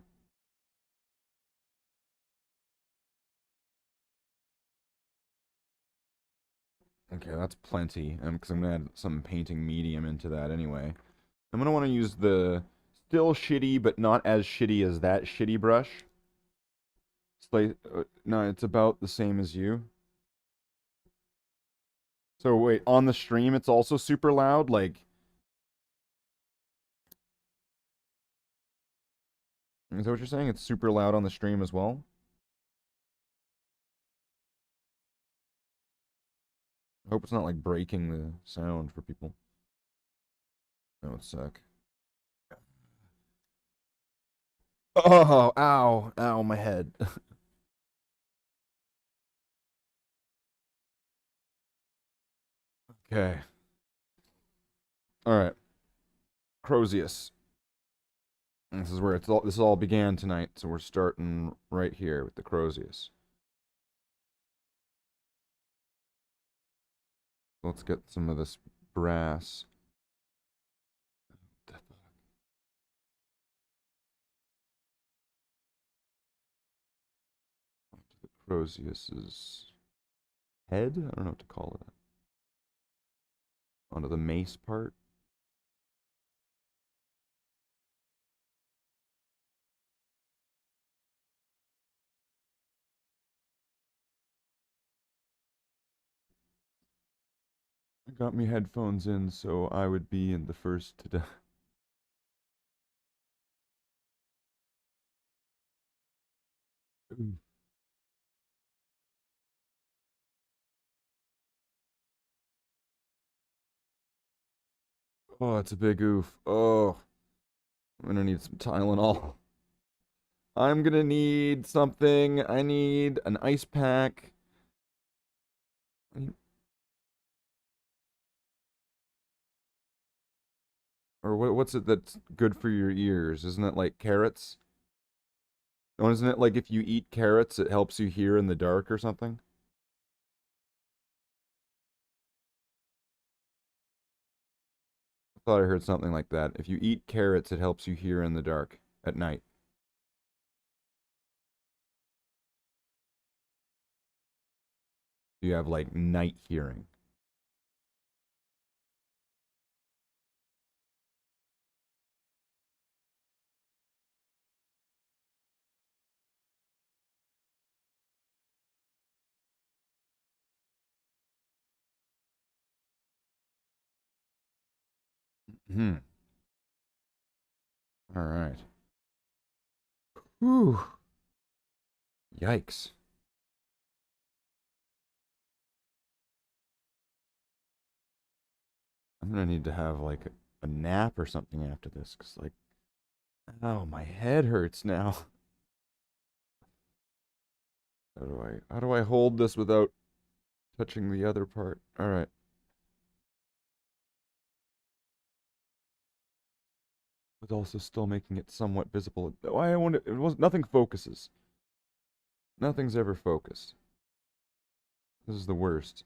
Okay, that's plenty. Because I'm gonna add some painting medium into that anyway. I'm gonna want to use the still shitty, but not as shitty as that shitty brush. No, it's about the same as you. So wait, on the stream, it's also super loud. Like, is that what you're saying? It's super loud on the stream as well. I hope it's not like breaking the sound for people. That would suck. Oh, ow, ow, my head. Okay. All right. Crozius. This is where this all began tonight, so we're starting right here with the Crozius. Let's get some of this brass. Onto the Crozius's head? I don't know what to call it. Onto the mace part. I got me headphones in so I would be in the first to die. Oh, it's a big oof. Oh, I'm gonna need some Tylenol. I'm gonna need something. I need an ice pack. Or what's it that's good for your ears? Isn't it like carrots? Oh, isn't it like if you eat carrots, it helps you hear in the dark or something? I thought I heard something like that. If you eat carrots, it helps you hear in the dark at night. You have like night hearing. Hmm. All right. Whew. Yikes. I'm gonna need to have like a nap or something after this, cause like, oh, my head hurts now. How do I hold this without touching the other part? All right. With also still making it somewhat visible. Why I want it was nothing focuses. Nothing's ever focused. This is the worst.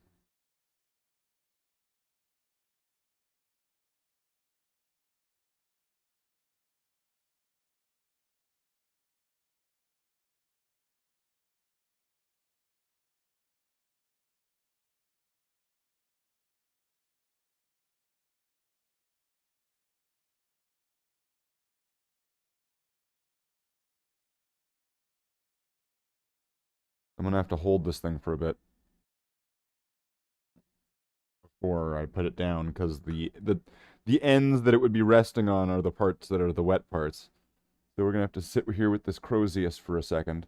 I'm gonna have to hold this thing for a bit before I put it down, because the ends that it would be resting on are the parts that are the wet parts. So we're gonna have to sit here with this Crozius for a second.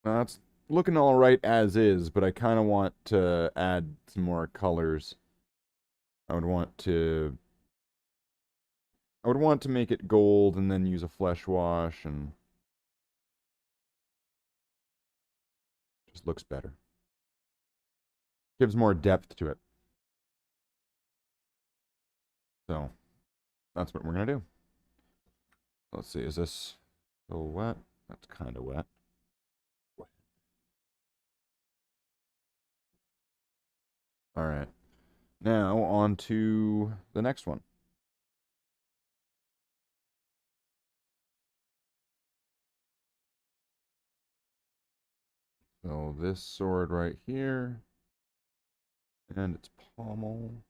It's looking all right as is, but I kind of want to add some more colors. I would want to I would want to make it gold and then use a flesh wash, and just looks better. Gives more depth to it. So that's what we're gonna do. Let's see, is this so wet? That's kind of wet. All right. Now on to the next one. So this sword right here, and its pommel.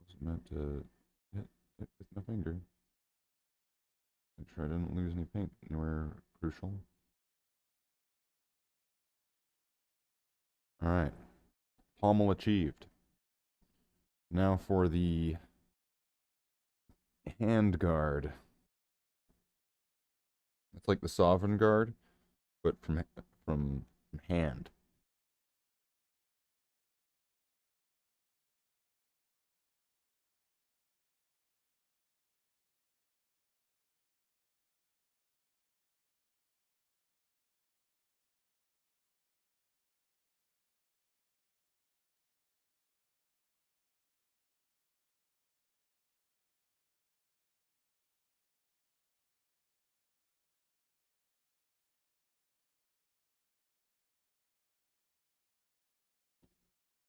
Wasn't meant to hit it with my finger. Make sure I didn't lose any paint anywhere crucial. All right. Pommel achieved. Now for the hand guard. It's like the sovereign guard, but from hand.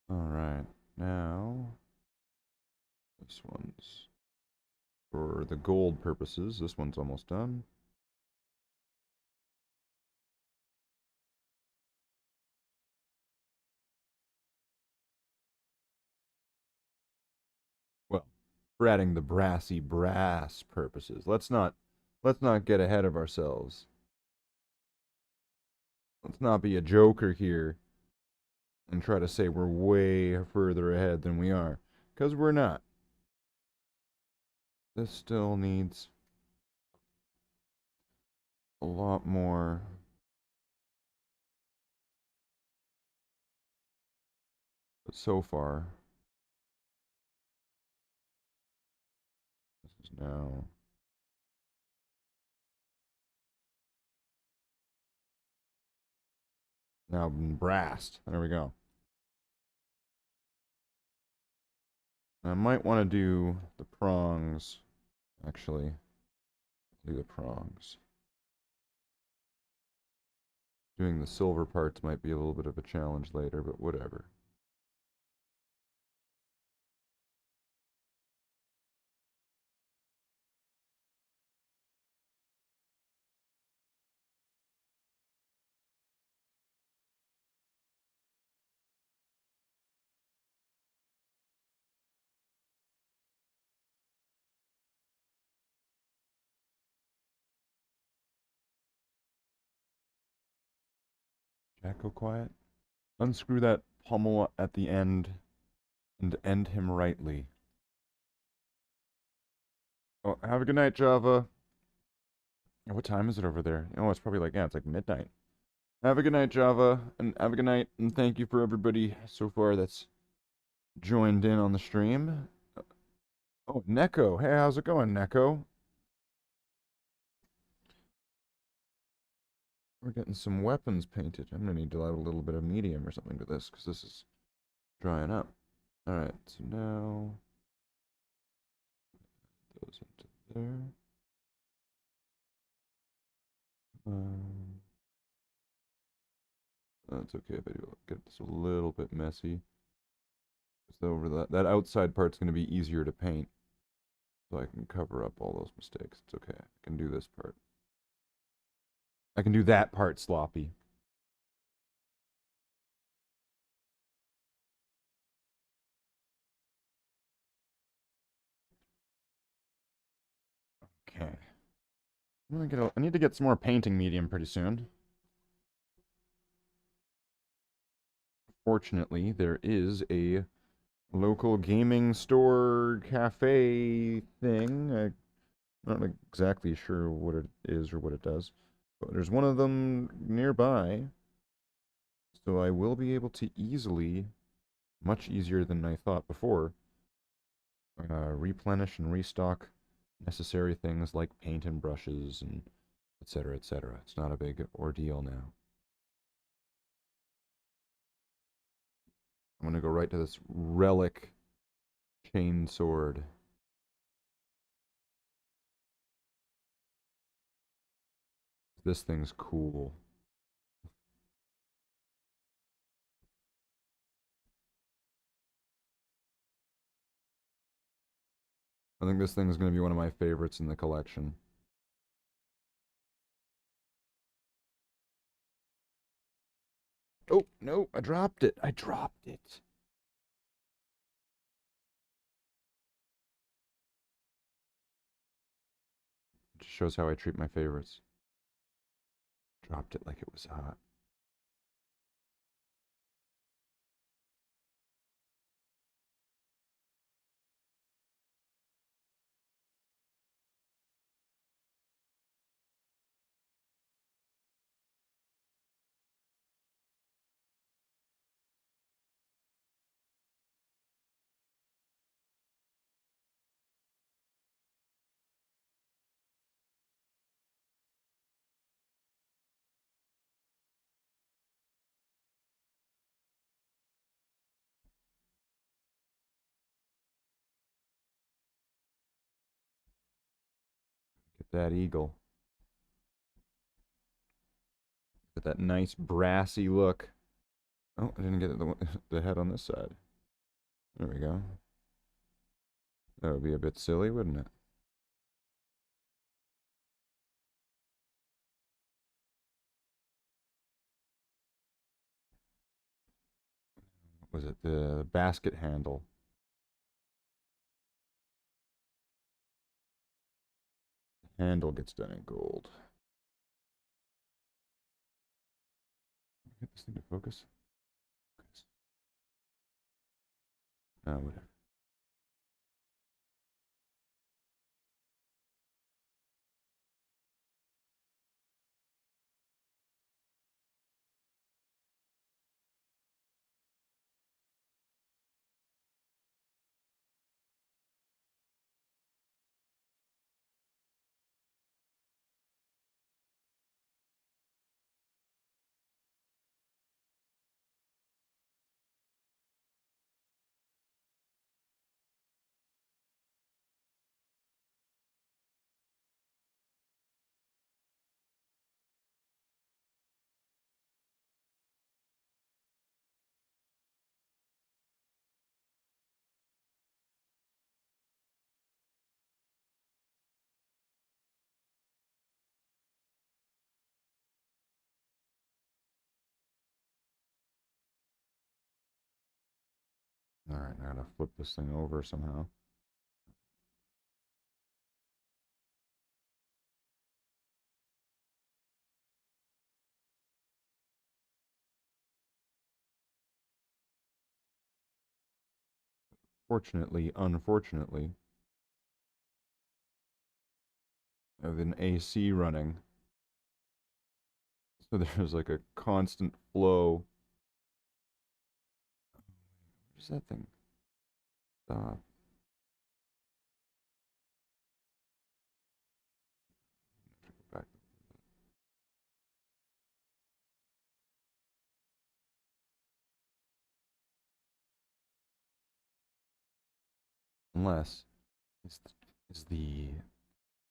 All right. Now this one's for the gold purposes. This one's almost done. Well, for adding the brassy brass purposes. Let's not get ahead of ourselves. Let's not be a joker here and try to say we're way further ahead than we are, because we're not. This still needs a lot more. But so far, this is now been brassed. There we go. I might want to do the prongs. Actually, do the prongs. Doing the silver parts might be a little bit of a challenge later, but whatever. Jack, go quiet. Unscrew that pommel at the end and end him rightly. Oh, have a good night, Java. What time is it over there? Oh, it's probably like, yeah, it's like midnight. Have a good night, Java, and have a good night, and thank you for everybody so far that's joined in on the stream. Oh, Neko. Hey, how's it going, Neko? We're getting some weapons painted. I'm gonna need to add a little bit of medium or something to this, because this is drying up. Alright, so now those into there. That's okay if I do get this a little bit messy. Just over that outside part's gonna be easier to paint. So I can cover up all those mistakes. It's okay. I can do this part. I can do that part sloppy. Okay. I need to get some more painting medium pretty soon. Fortunately, there is a local gaming store cafe thing. I'm not exactly sure what it is or what it does, but there's one of them nearby. So I will be able to easily, much easier than I thought before, replenish and restock necessary things like paint and brushes and etc., etc. It's not a big ordeal now. I'm gonna go right to this relic chain sword. This thing's cool. I think this thing is going to be one of my favorites in the collection. Oh, no, I dropped it. I dropped it. It just shows how I treat my favorites. Dropped it like it was hot. Get that eagle. Get that nice brassy look. Oh, I didn't get the head on this side. There we go. That would be a bit silly, wouldn't it? What was it? The basket handle. Handle gets done in gold. Get this thing to focus. Whatever. Alright, I gotta flip this thing over somehow. Fortunately, unfortunately, I have an AC running. So there's like a constant flow. Where's that thing? Stop. Go back. Unless, is the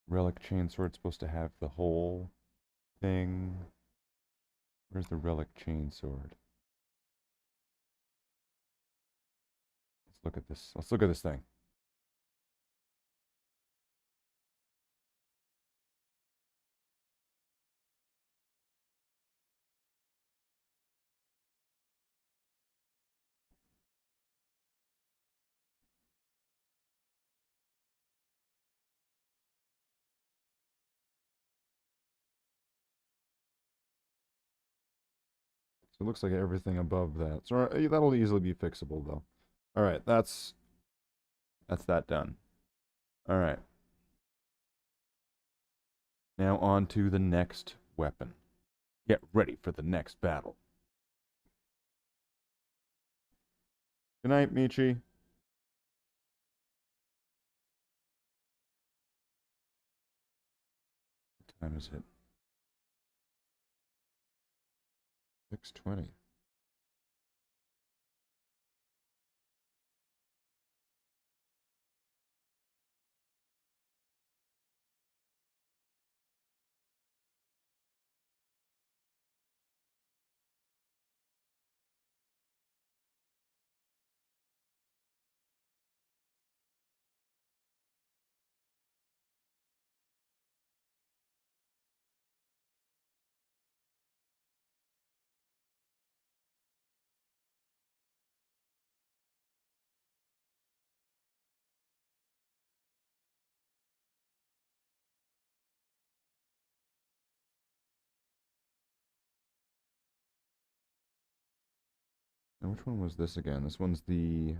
relic chainsword supposed to have the whole thing? Where's the relic chainsword? Let's look at this. Let's look at this thing. So it looks like everything above that. So that'll easily be fixable though. All right, that's that done. All right. Now on to the next weapon. Get ready for the next battle. Good night, Michi. What time is it? 6:20. And which one was this again? This one's the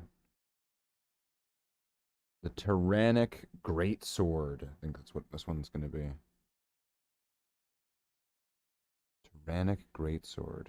Tyrannic Greatsword. I think that's what this one's going to be. Tyrannic Greatsword.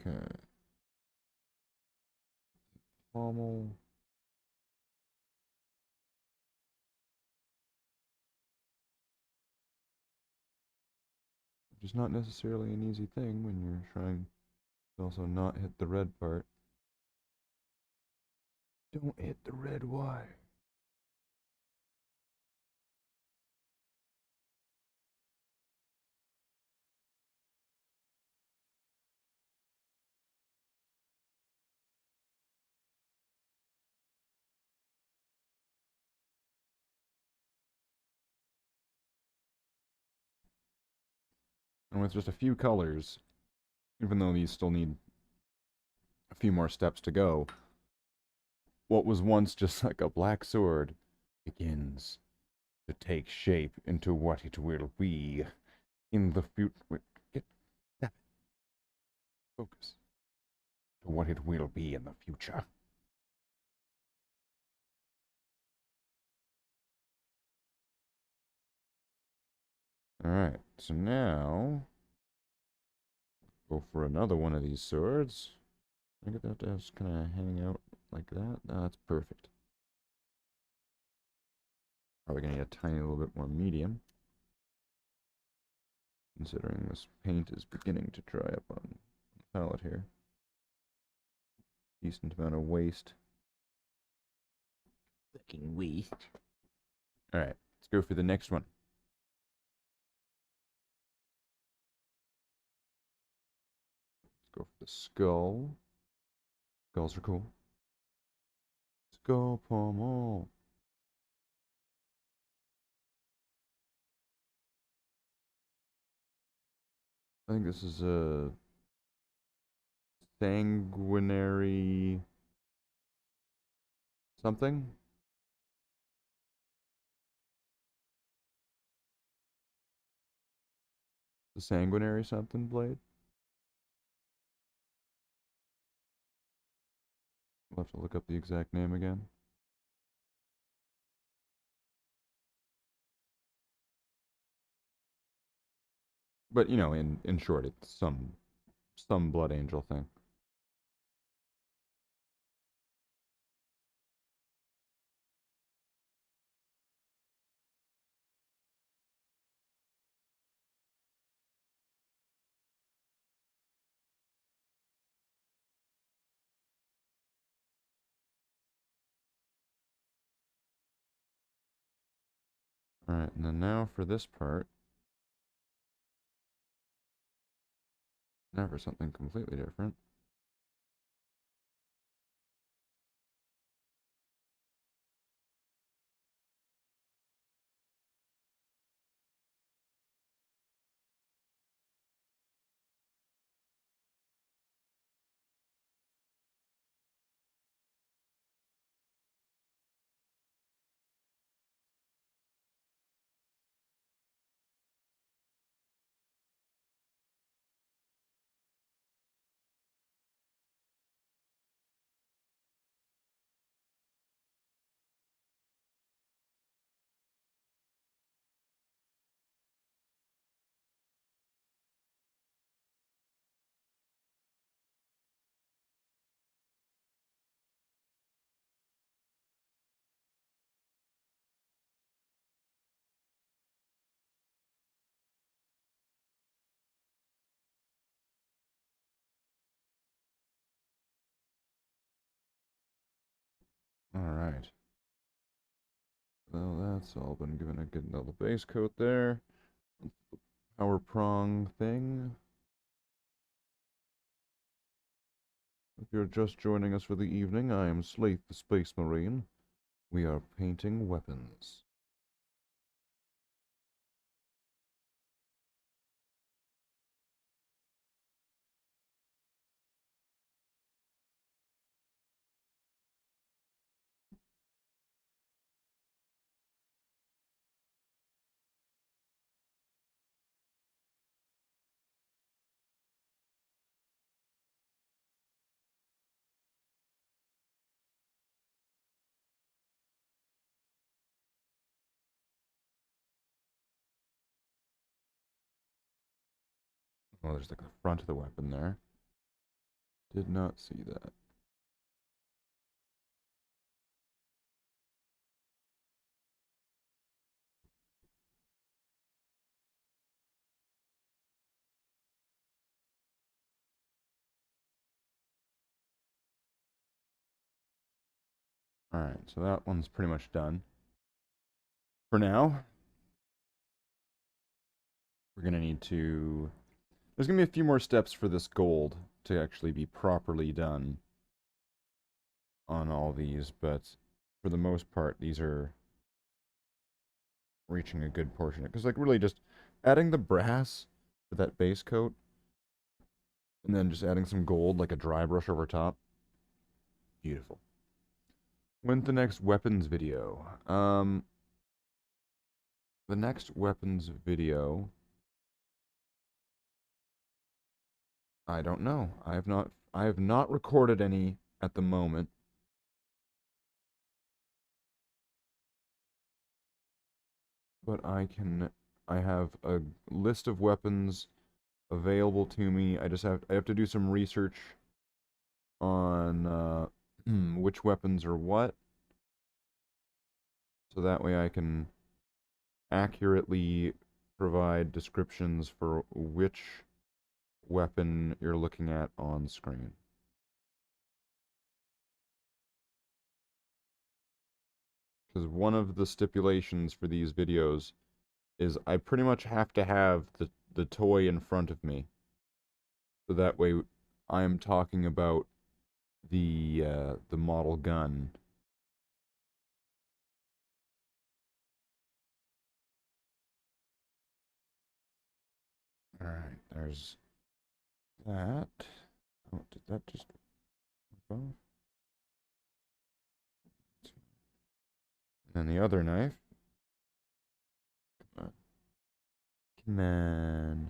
Okay. Pommel. Which is not necessarily an easy thing when you're trying to also not hit the red part. Don't hit the red wire. And with just a few colors, even though these still need a few more steps to go, what was once just like a black sword begins to take shape into what it will be in the future. Get that focus to what it will be in the future. Alright, so now go for another one of these swords. I get that to just kind of hang out like that. That's perfect. Probably gonna need a tiny little bit more medium, considering this paint is beginning to dry up on the palette here. Decent amount of waste. Fucking waste. Alright, let's go for the next one. Let's go for the skull. Skulls are cool. Skull pommel. I think this is a sanguinary something. The sanguinary something blade. We'll have to look up the exact name again. But you know, in short, it's some blood angel thing. Alright, and then now for this part. Now for something completely different. Alright. Well, that's all been given a good double base coat there. Power prong thing. If you're just joining us for the evening, I am Slathe the Space Marine. We are painting weapons. Oh, there's like the front of the weapon there. Did not see that. Alright, so that one's pretty much done. For now, we're going to need to... There's going to be a few more steps for this gold to actually be properly done on all these, but for the most part, these are reaching a good portion. Because, like, really just adding the brass for that base coat, and then just adding some gold, like a dry brush over top. Beautiful. When's the next weapons video? The next weapons video... I don't know. I have not recorded any at the moment. But I have a list of weapons available to me. I have to do some research on which weapons are what. So that way I can accurately provide descriptions for which weapon you're looking at on screen. Because one of the stipulations for these videos is I pretty much have to have the toy in front of me. So that way I'm talking about the model gun. Alright, there's that. Oh, did that just move off? And then the other knife. Come on. Come on.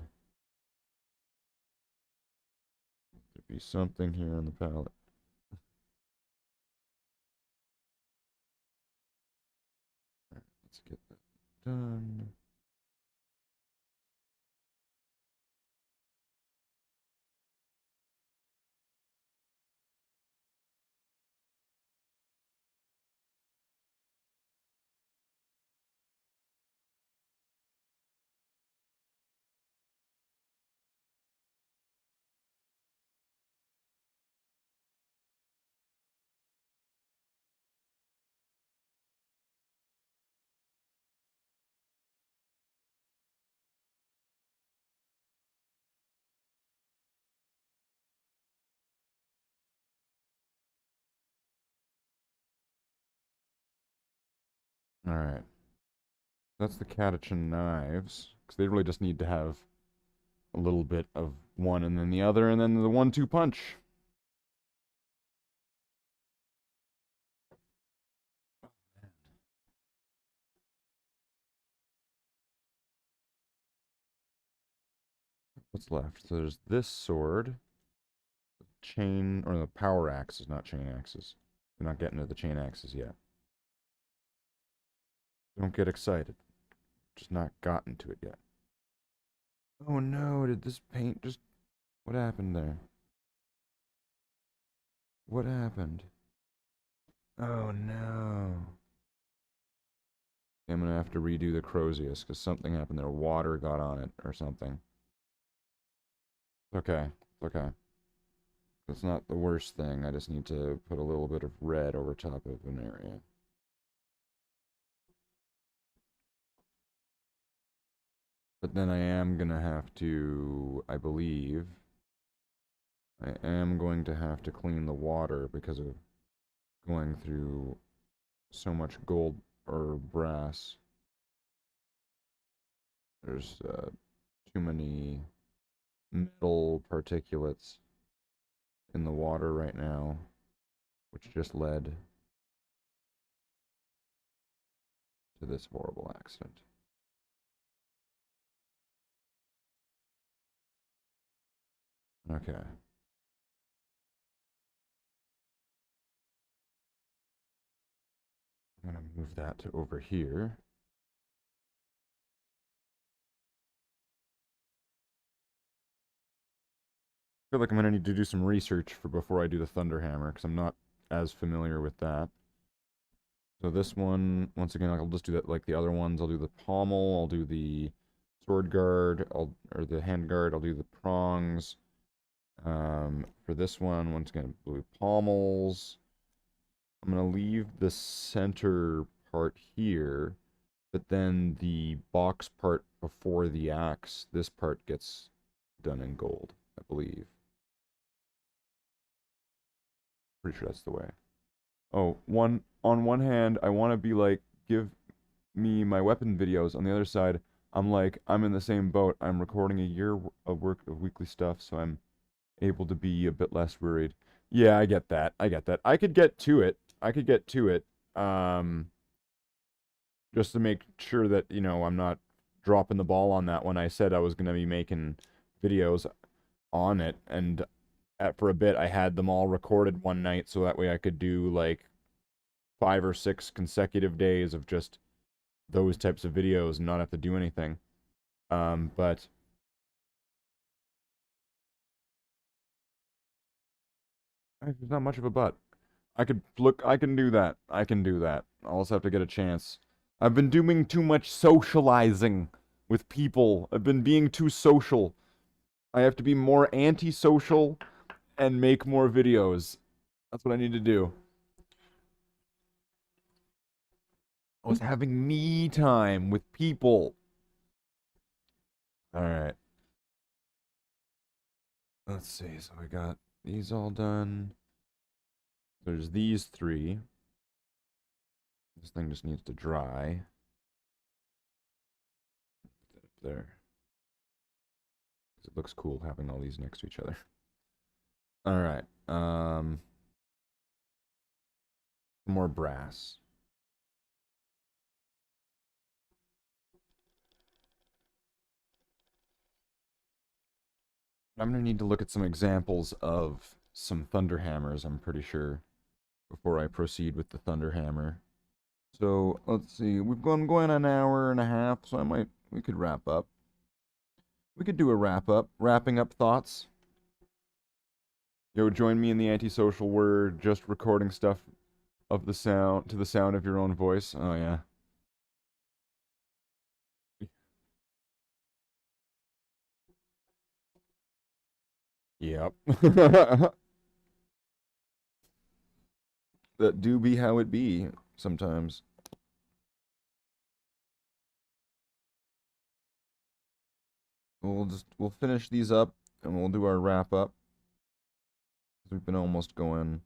There'd be something here on the palette. Alright, let's get that done. Alright. That's the catechin knives. Because they really just need to have a little bit of one and then the other, and then the 1-2 punch. What's left? So there's this sword. Chain, or the power axes, not chain axes. We're not getting to the chain axes yet. Don't get excited. Just not gotten to it yet. Oh no, did this paint just... What happened there? What happened? Oh no. I'm gonna have to redo the Crozius, because something happened there. Water got on it, or something. Okay, okay. That's not the worst thing. I just need to put a little bit of red over top of an area. But then I am gonna have to, I believe, I am going to have to clean the water because of going through so much gold or brass. There's too many metal particulates in the water right now, which just led to this horrible accident. Okay. I'm gonna move that to over here. feel like I'm gonna need to do some research before I do the Thunderhammer, because I'm not as familiar with that. So this one, once again, I'll just do that like the other ones. I'll do the pommel, I'll do the sword guard, or the hand guard, I'll do the prongs. For this one, once again, blue pommels. I'm gonna leave the center part here, but then the box part before the axe, this part gets done in gold, I believe. Pretty sure that's the way. Oh, on one hand, I want to be like, give me my weapon videos. On the other side, I'm like, I'm in the same boat. I'm recording a year of work of weekly stuff, so I'm able to be a bit less worried. Yeah, I get that. I get that. I could get to it. I could get to it. Just to make sure that, you know, I'm not dropping the ball on that one. I said I was going to be making videos on it, and for a bit I had them all recorded one night, so that way I could do like 5 or 6 consecutive days of just those types of videos and not have to do anything. But there's not much of a but. I can do that. I can do that. I'll also have to get a chance. I've been doing too much socializing with people. I've been being too social. I have to be more antisocial and make more videos. That's what I need to do. I was having me time with people. Alright. Let's see. So we got these all done. There's these 3. This thing just needs to dry. Put that up there. It looks cool having all these next to each other. Alright. More brass. I'm going to need to look at some examples of some Thunderhammers, I'm pretty sure, before I proceed with the Thunderhammer. So, let's see. We've gone going an hour and a half, so we could wrap up. We could do a wrap-up. Wrapping up thoughts. Yo, join me in the antisocial word, just recording stuff of the sound, to the sound of your own voice. Oh, yeah. Yep. That do be how it be, sometimes. We'll finish these up, and we'll do our wrap-up. We've been almost going...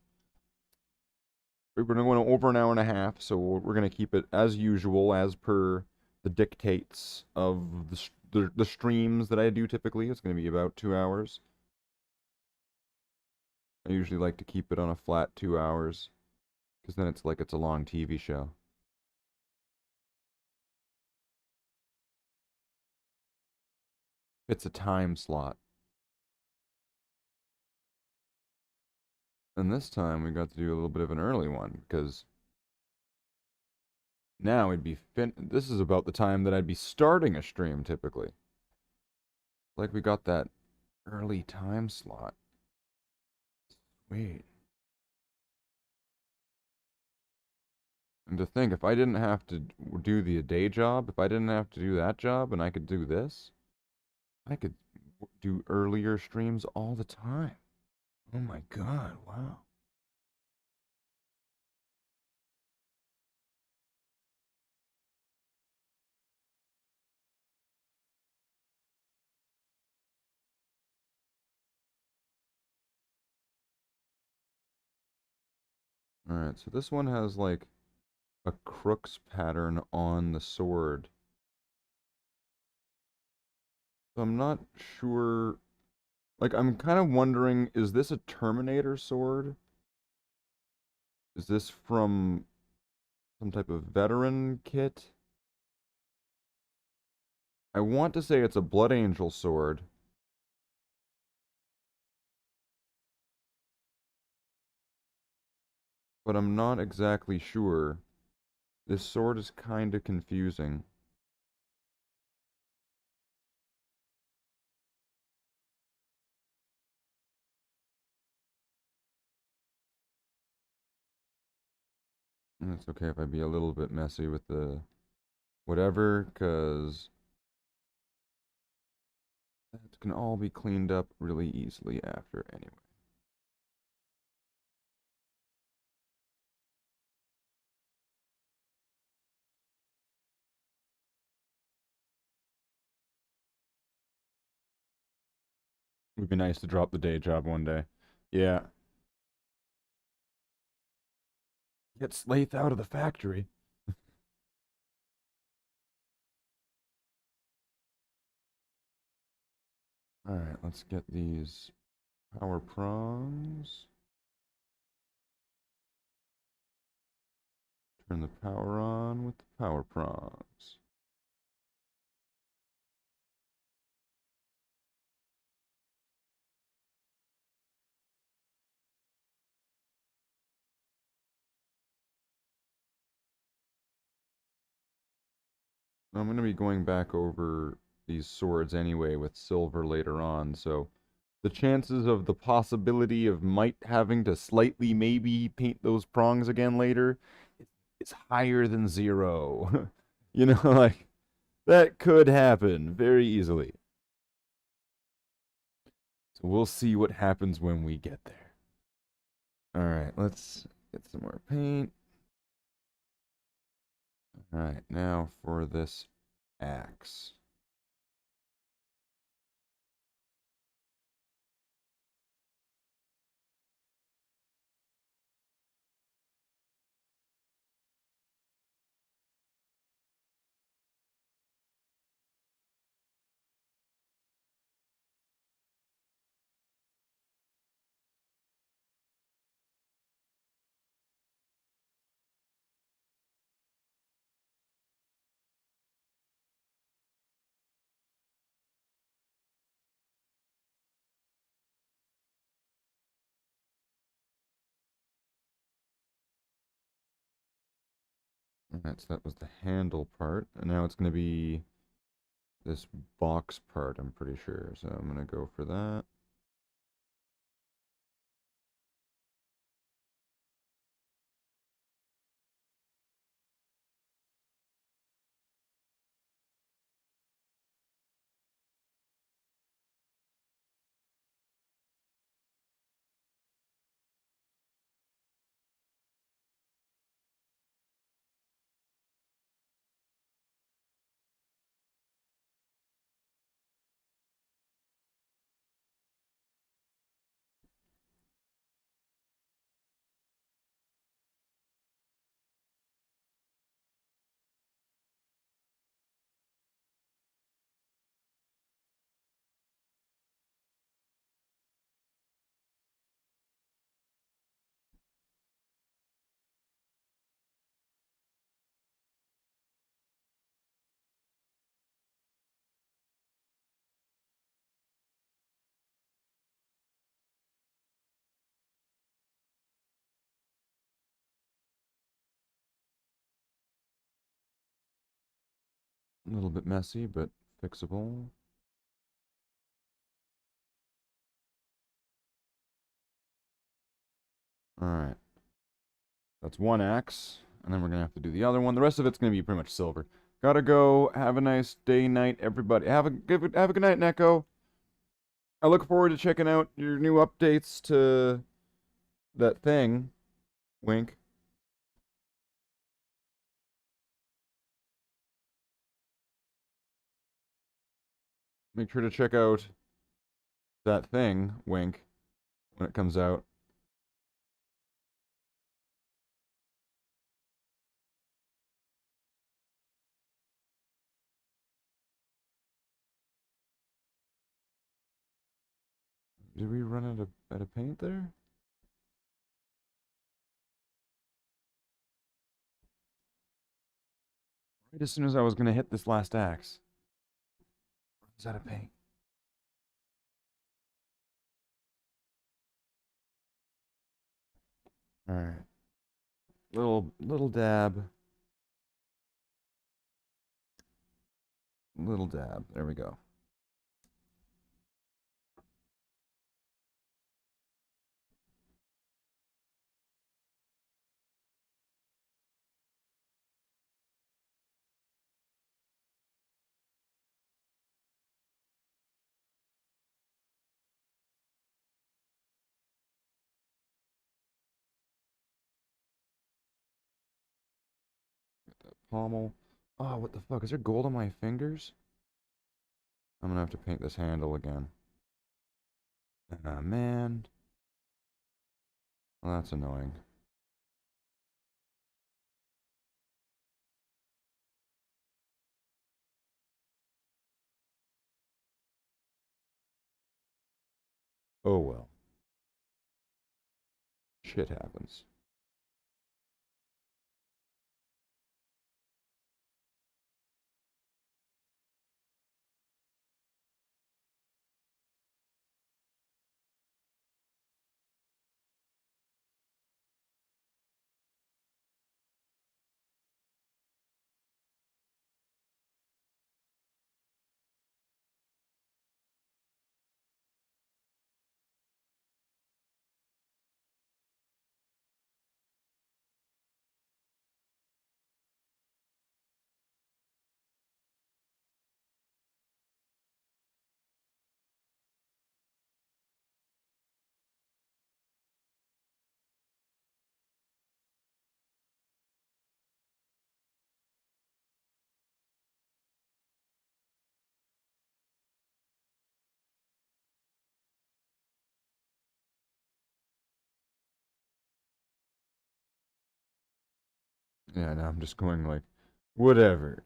We've been going over an hour and a half, so we're going to keep it as usual, as per the dictates of the streams that I do typically. It's going to be about 2 hours. I usually like to keep it on a flat 2 hours, because then it's like it's a long TV show. It's a time slot. And this time we got to do a little bit of an early one, because now it'd be this is about the time that I'd be starting a stream typically. Like we got that early time slot. Sweet. And to think, if I didn't have to do the day job, if I didn't have to do that job, and I could do this, I could do earlier streams all the time. Oh my god, wow. Alright, so this one has like a crooks pattern on the sword. So I'm not sure. Like, I'm kind of wondering, is this a Terminator sword? Is this from some type of veteran kit? I want to say it's a Blood Angel sword. But I'm not exactly sure. This sword is kind of confusing. And it's okay if I be a little bit messy with the whatever, because that can all be cleaned up really easily after anyway. It would be nice to drop the day job one day. Yeah. Get Slathe out of the factory. Alright, let's get these power prongs. Turn the power on with the power prongs. I'm going to be going back over these swords anyway with silver later on, so the chances of the possibility of might having to slightly maybe paint those prongs again later is higher than 0. You know, like, that could happen very easily. So we'll see what happens when we get there. Alright, let's get some more paint. Alright, now for this axe. Alright, so that was the handle part, and now it's going to be this box part, I'm pretty sure. So I'm going to go for that. A little bit messy, but fixable. Alright. That's one axe, and then we're going to have to do the other one. The rest of it's going to be pretty much silver. Gotta go. Have a nice day, night, everybody. Have a good night, Neko. I look forward to checking out your new updates to that thing. Wink. Make sure to check out that thing, wink, when it comes out. Did we run out of paint there? Right as soon as I was gonna hit this last axe. Runs out of paint. Alright. Little dab. Little dab. There we go. pommel. Oh, what the fuck? Is there gold on my fingers? I'm gonna have to paint this handle again. Ah, man. Well, that's annoying. Oh well. Shit happens. Yeah, now I'm just going like, whatever.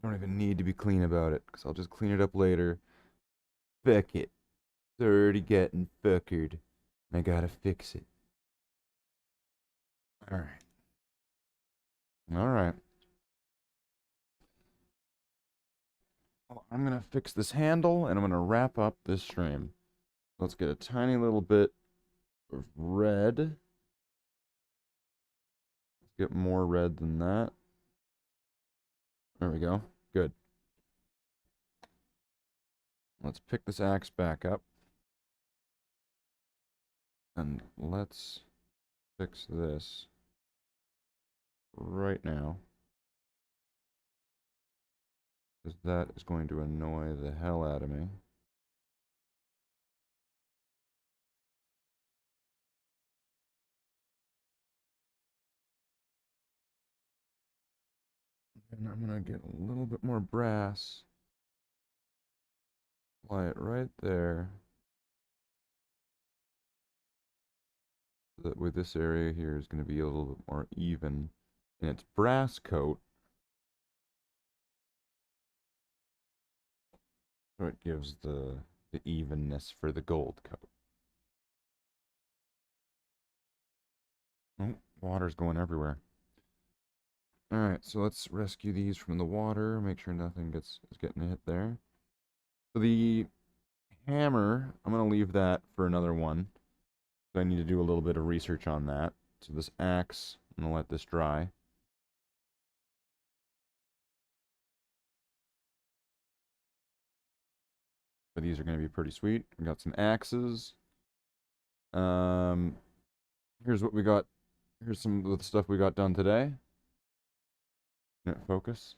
I don't even need to be clean about it, because I'll just clean it up later. Fuck it. It's already getting fuckered. I gotta fix it. Alright. Alright. Well, I'm gonna fix this handle, and I'm gonna wrap up this stream. Let's get a tiny little bit of red. Let's get more red than that. There we go. Good. Let's pick this axe back up. And let's fix this right now. Because that is going to annoy the hell out of me. And I'm going to get a little bit more brass. Apply it right there. So that with this area here is going to be a little bit more even in its brass coat. So it gives the evenness for the gold coat. Oh, water's going everywhere. Alright, so let's rescue these from the water, make sure nothing is getting hit there. So the hammer, I'm going to leave that for another one. So I need to do a little bit of research on that. So this axe, I'm going to let this dry. So these are going to be pretty sweet. We got some axes. Here's what we got. Here's some of the stuff we got done today. Focus.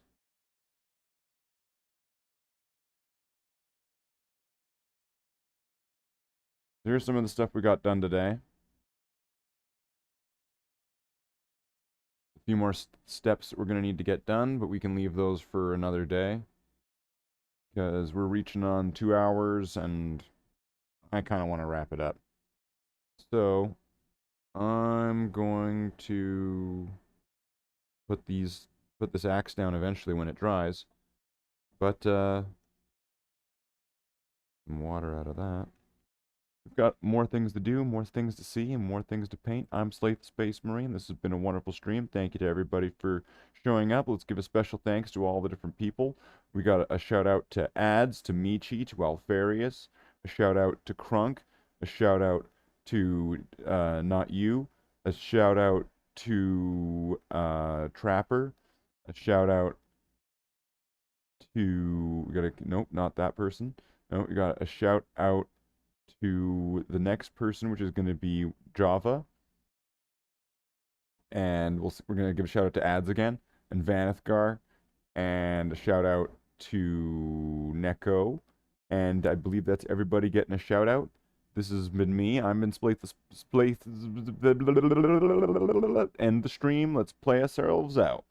Here's some of the stuff we got done today. A few more steps that we're going to need to get done, but we can leave those for another day. Because we're reaching on 2 hours, and I kind of want to wrap it up. So, I'm going to put this axe down eventually when it dries. But, some water out of that. We've got more things to do, more things to see, and more things to paint. I'm Slathe Space Marine. This has been a wonderful stream. Thank you to everybody for showing up. Let's give a special thanks to all the different people. We got a shout out to Ads, to Michi, to Alfarius, a shout out to Crunk, a shout out to Not You, a shout out to Trapper, a shout out to, nope, not that person. No, we got a shout out to the next person, which is going to be Java. And we're going to give a shout out to Ads again, and Vanithgar, and a shout out to Neko. And I believe that's everybody getting a shout out. This has been me. I'm in Slathe. End the stream. Let's play ourselves out.